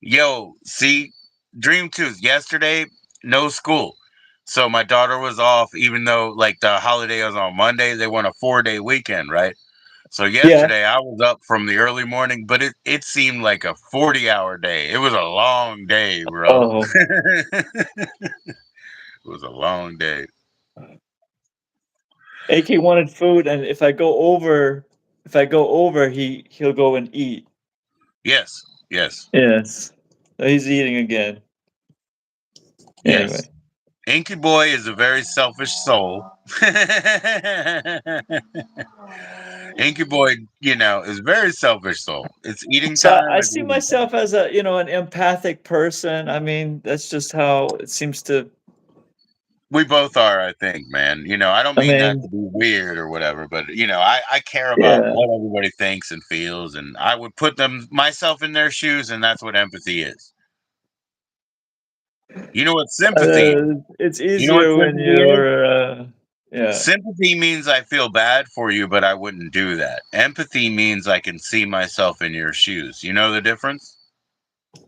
Yo, see, Dream Tooth, yesterday, no school. So my daughter was off, even though like the holiday was on Monday, they went a 4-day weekend, right? So Yeah. yesterday I was up from the early morning, but it seemed like a 40-hour day. It was a long day, bro. Oh. It was a long day. AK wanted food and if I go over he'll go and eat. Yes, yes, Yes. So he's eating again. yes. Anyway. Inky Boy is a very selfish soul. Inky Boy, is a very selfish soul. It's eating So time. I It's see eating time. myself as an empathic person. I mean, that's just how it seems to. We both are, I think, man. I don't I mean that mean, to be weird or whatever, but I care about yeah. what everybody thinks and feels, and I would put them myself in their shoes, and that's what empathy is. You know what sympathy is? It's You know what easier when sympathy is? you're. Yeah. Sympathy means I feel bad for you, but I wouldn't do that. Empathy means I can see myself in your shoes. You know the difference?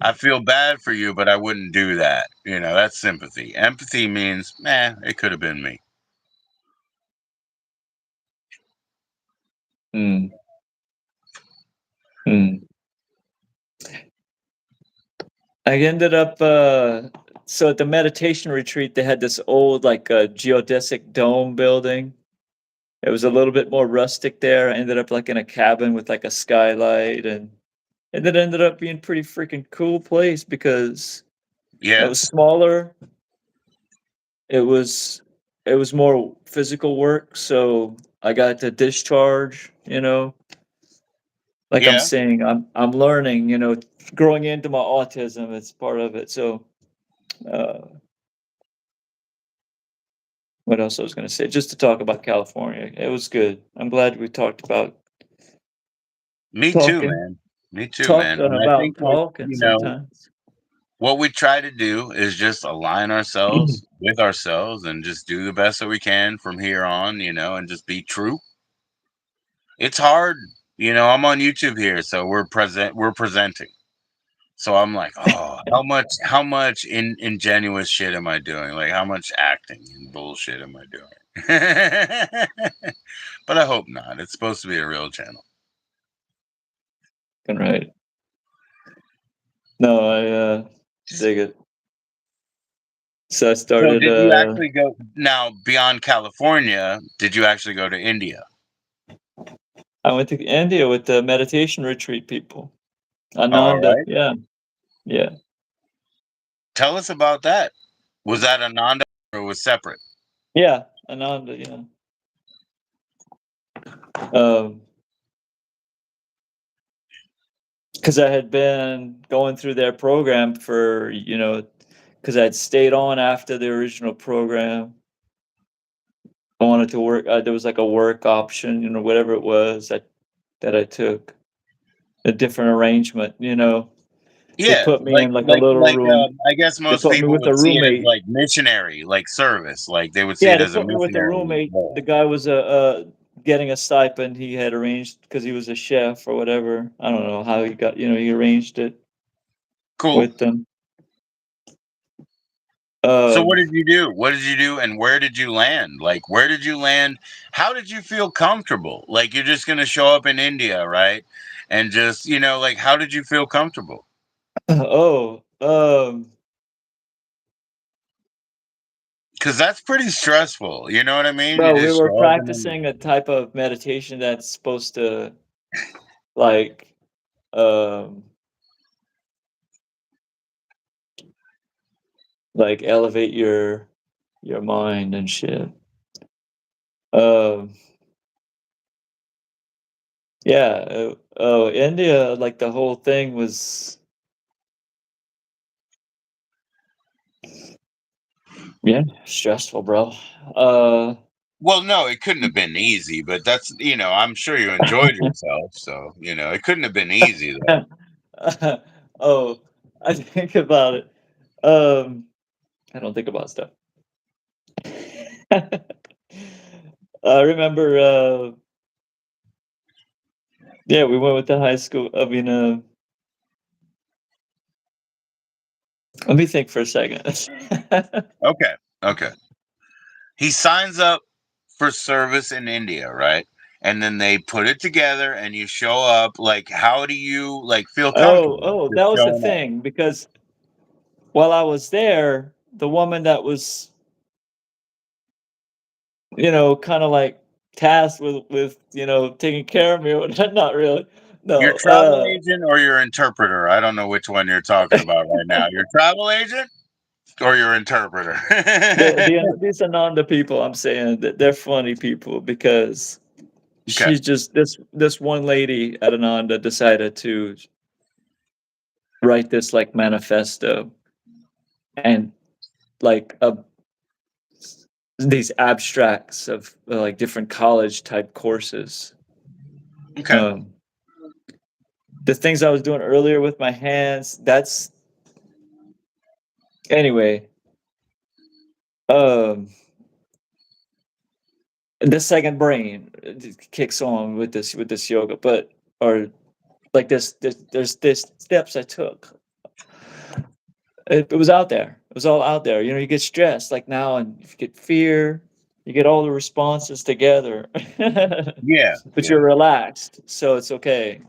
I feel bad for you, but I wouldn't do that. That's sympathy. Empathy means, it could have been me. Mm, mm. I ended up. So at the meditation retreat, they had this old like geodesic dome building. It was a little bit more rustic there. I ended up like in a cabin with like a skylight and it ended up being pretty freaking cool place because it Yeah, was smaller. It was it was more physical work, so I got to discharge. Like I'm yeah. saying, I'm learning, growing into my autism, it's part of it. So uh what else I was gonna say? Just to talk about California. It was good. I'm glad we talked about Me too, talking man. Me too, man. talking And I about think that, talking sometimes. what we try to do is just align ourselves with ourselves and just do the best that we can from here on, and just be true. It's hard. I'm on YouTube here, so we're presenting. So I'm like, oh, how much ingenuous shit am I doing? Like, how much acting and bullshit am I doing? But I hope not. It's supposed to be a real channel. Right. No, I dig it. So I So started did you actually go now beyond California? Did you actually go to India? I went to India with the meditation retreat people. All Ananda, right. yeah, yeah. Tell us about that. Was that Ananda it was separate? Yeah, Ananda. Yeah. Um, because I had been going through their program for, because I'd stayed on after the original program. I wanted to work. There was like a work option, whatever it was that I took, a different arrangement. They Yeah, put me in like a little room. I guess They most put me people with a would see it as roommate. like missionary, like service. Like they would see Yeah, it they as a put me with a missionary roommate. The role. guy was getting a stipend he had arranged because he was a chef or whatever. I don't know how he got. He arranged it Cool. with them. So what Um, did you do? What did you do and where did you land? Like where did you land? How did you feel comfortable? Like you're just going to show up in India, right? And just, like how did you feel comfortable? oh, Cuz that's pretty stressful. You know what I mean? You bro, we just were show up and then practicing a type of meditation that's supposed to like um elevate your mind and shit. Um, yeah. Oh, India, like the whole thing was, yeah, stressful, bro. Uh, well, no, it couldn't have been easy, but that's, I'm sure you enjoyed yourself, so, it couldn't have been easy though. oh, I think about it. Um, I don't think about stuff. I remember, yeah, we went with the high school. I mean, let me think for a second. Okay. Okay. He signs up for service in India, right? And then they put it together and you show up. Like, how do you like feel comfortable That just was the showing up? thing because while I was there, the woman that was, kind of like tasked with taking care of me, or not really. Your No, travel agent or your interpreter? I don't know which one you're talking about right now. Your travel agent or your interpreter? these Ananda people, I'm saying that they're funny people because Okay. she's just this one lady at Ananda decided to write this like manifesto and like these abstracts of like different college type courses. Okay. Um, the things I was doing earlier with my hands, that's anyway. Um, the second brain kicks on with this yoga, but or like there's this steps I took. It was out there. It was all out there. You get stressed like now, and you get fear. You get all the responses together, Yeah. but Yeah. you're relaxed, so it's okay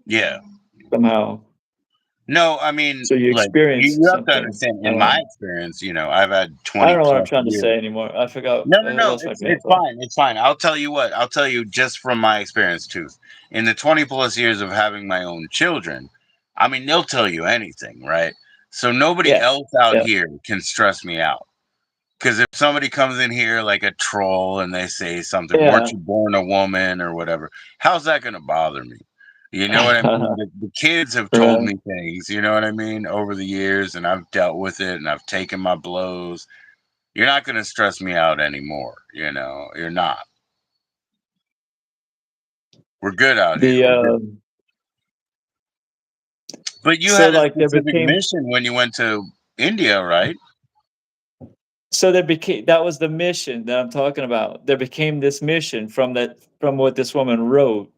Yeah. somehow. No, I mean, So you like experience you have to something. understand. I In don't my know. experience, I've had I 20 don't know what I'm plus trying to years. say anymore. I forgot. No, no, I no. lost my train of It's thought. fine. It's fine. I'll tell you what. I'll tell you just from my experience too. In the 20 plus years of having my own children, I mean, they'll tell you anything, right? So nobody Yeah, else out yeah, here can stress me out. Because if somebody comes in here like a troll and they say something, weren't yeah. you born a woman or whatever, how's that going to bother me? You know what I mean? The kids have told Right. me things, you know what I mean, over the years, and I've dealt with it and I've taken my blows. You're not going to stress me out anymore. You're not. We're good out here. The We're good. But you so had a like there specific became mission when you went to India, right? so there became that was the mission that I'm talking about. There became this mission from what this woman wrote,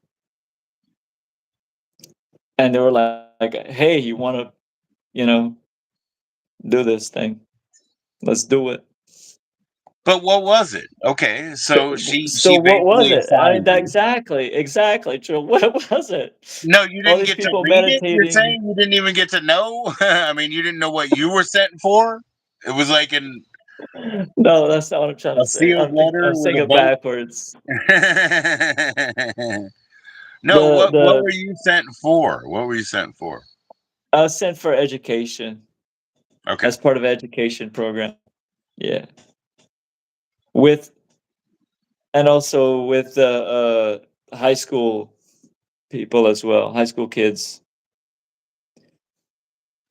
and they were like, "Hey, you want to you know do this thing? Let's do it." But what was it? Okay, so So she what was basically it? I assigned you. exactly, Joe. What was it? No, you All didn't these get to people read it. You're meditating. saying you didn't even get to know. I mean, you didn't know what you were sent for. It was like in No, that's not what I'm trying to a say. sealed letter I'm with saying a it boat. backwards. No, what The were you sent for? What were you sent for? I was sent for education Okay. as part of education program. Yeah. with and also with high school people as well, high school kids.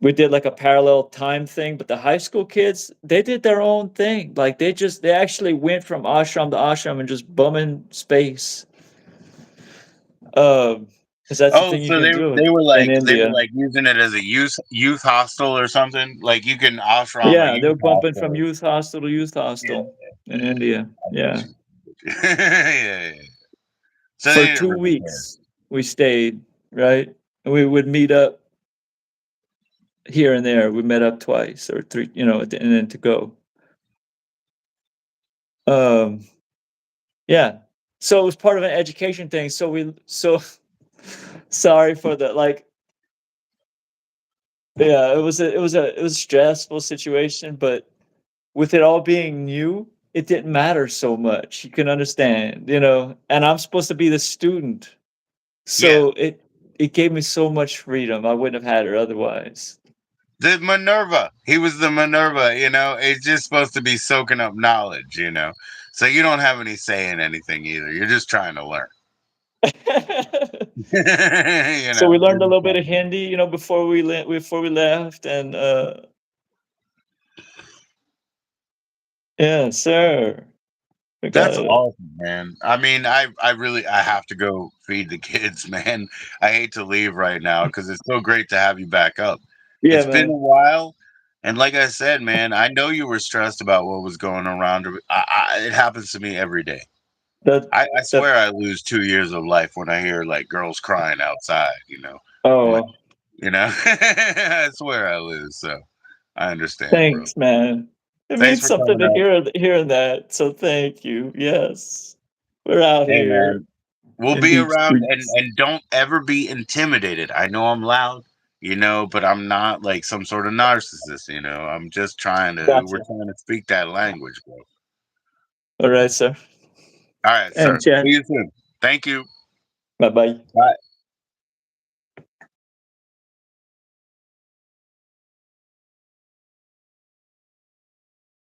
We did like a parallel time thing, but the high school kids, they did their own thing. Like they actually went from ashram to ashram and just bumming space. Because that's the Oh, thing you so can do in they were India. like using it as a youth hostel or something. Like you can ashram a Yeah, they were youth bumping from hostel. youth hostel to youth Yeah, hostel in India. I get Yeah, you. Yeah, yeah. So for they didn't two really care. weeks we stayed, right, and we would meet up here and there. We met up twice or three, and then to go. Um, yeah. So it was part of an education thing. So sorry for the like. Yeah, it was a stressful situation, but with it all being new, it didn't matter so much. You can understand, and I'm supposed to be the student. Yeah. So it gave me so much freedom. I wouldn't have had it otherwise. The Minerva. He was the Minerva, It's just supposed to be soaking up knowledge. So you don't have any say in anything either. You're just trying to learn. So we You're learned a just little bit trying of to learn. Hindi, before we left, and yeah, sir, we got That's it. awesome, man. I mean, I have to go feed the kids, man. I hate to leave right now because it's so great to have you back up. Yeah, It's been a man. while, and like I said, man, I know you were stressed about what was going around. It happens to me every day. That I that swear I lose 2 years of life when I hear like girls crying outside. I'm like, oh, I swear I lose. So I understand, bro. thanks, man. It Thanks means for something coming to up. hear that. So thank you. Yes, we're out Hey, here man. We'll in be these around, and streets. don't ever be intimidated. I know I'm loud, but I'm not like some sort of narcissist. I'm just we're Gotcha. trying to speak that language, bro. All right, sir. All right, And sir. See chat. you soon. Thank you. Bye bye. Bye.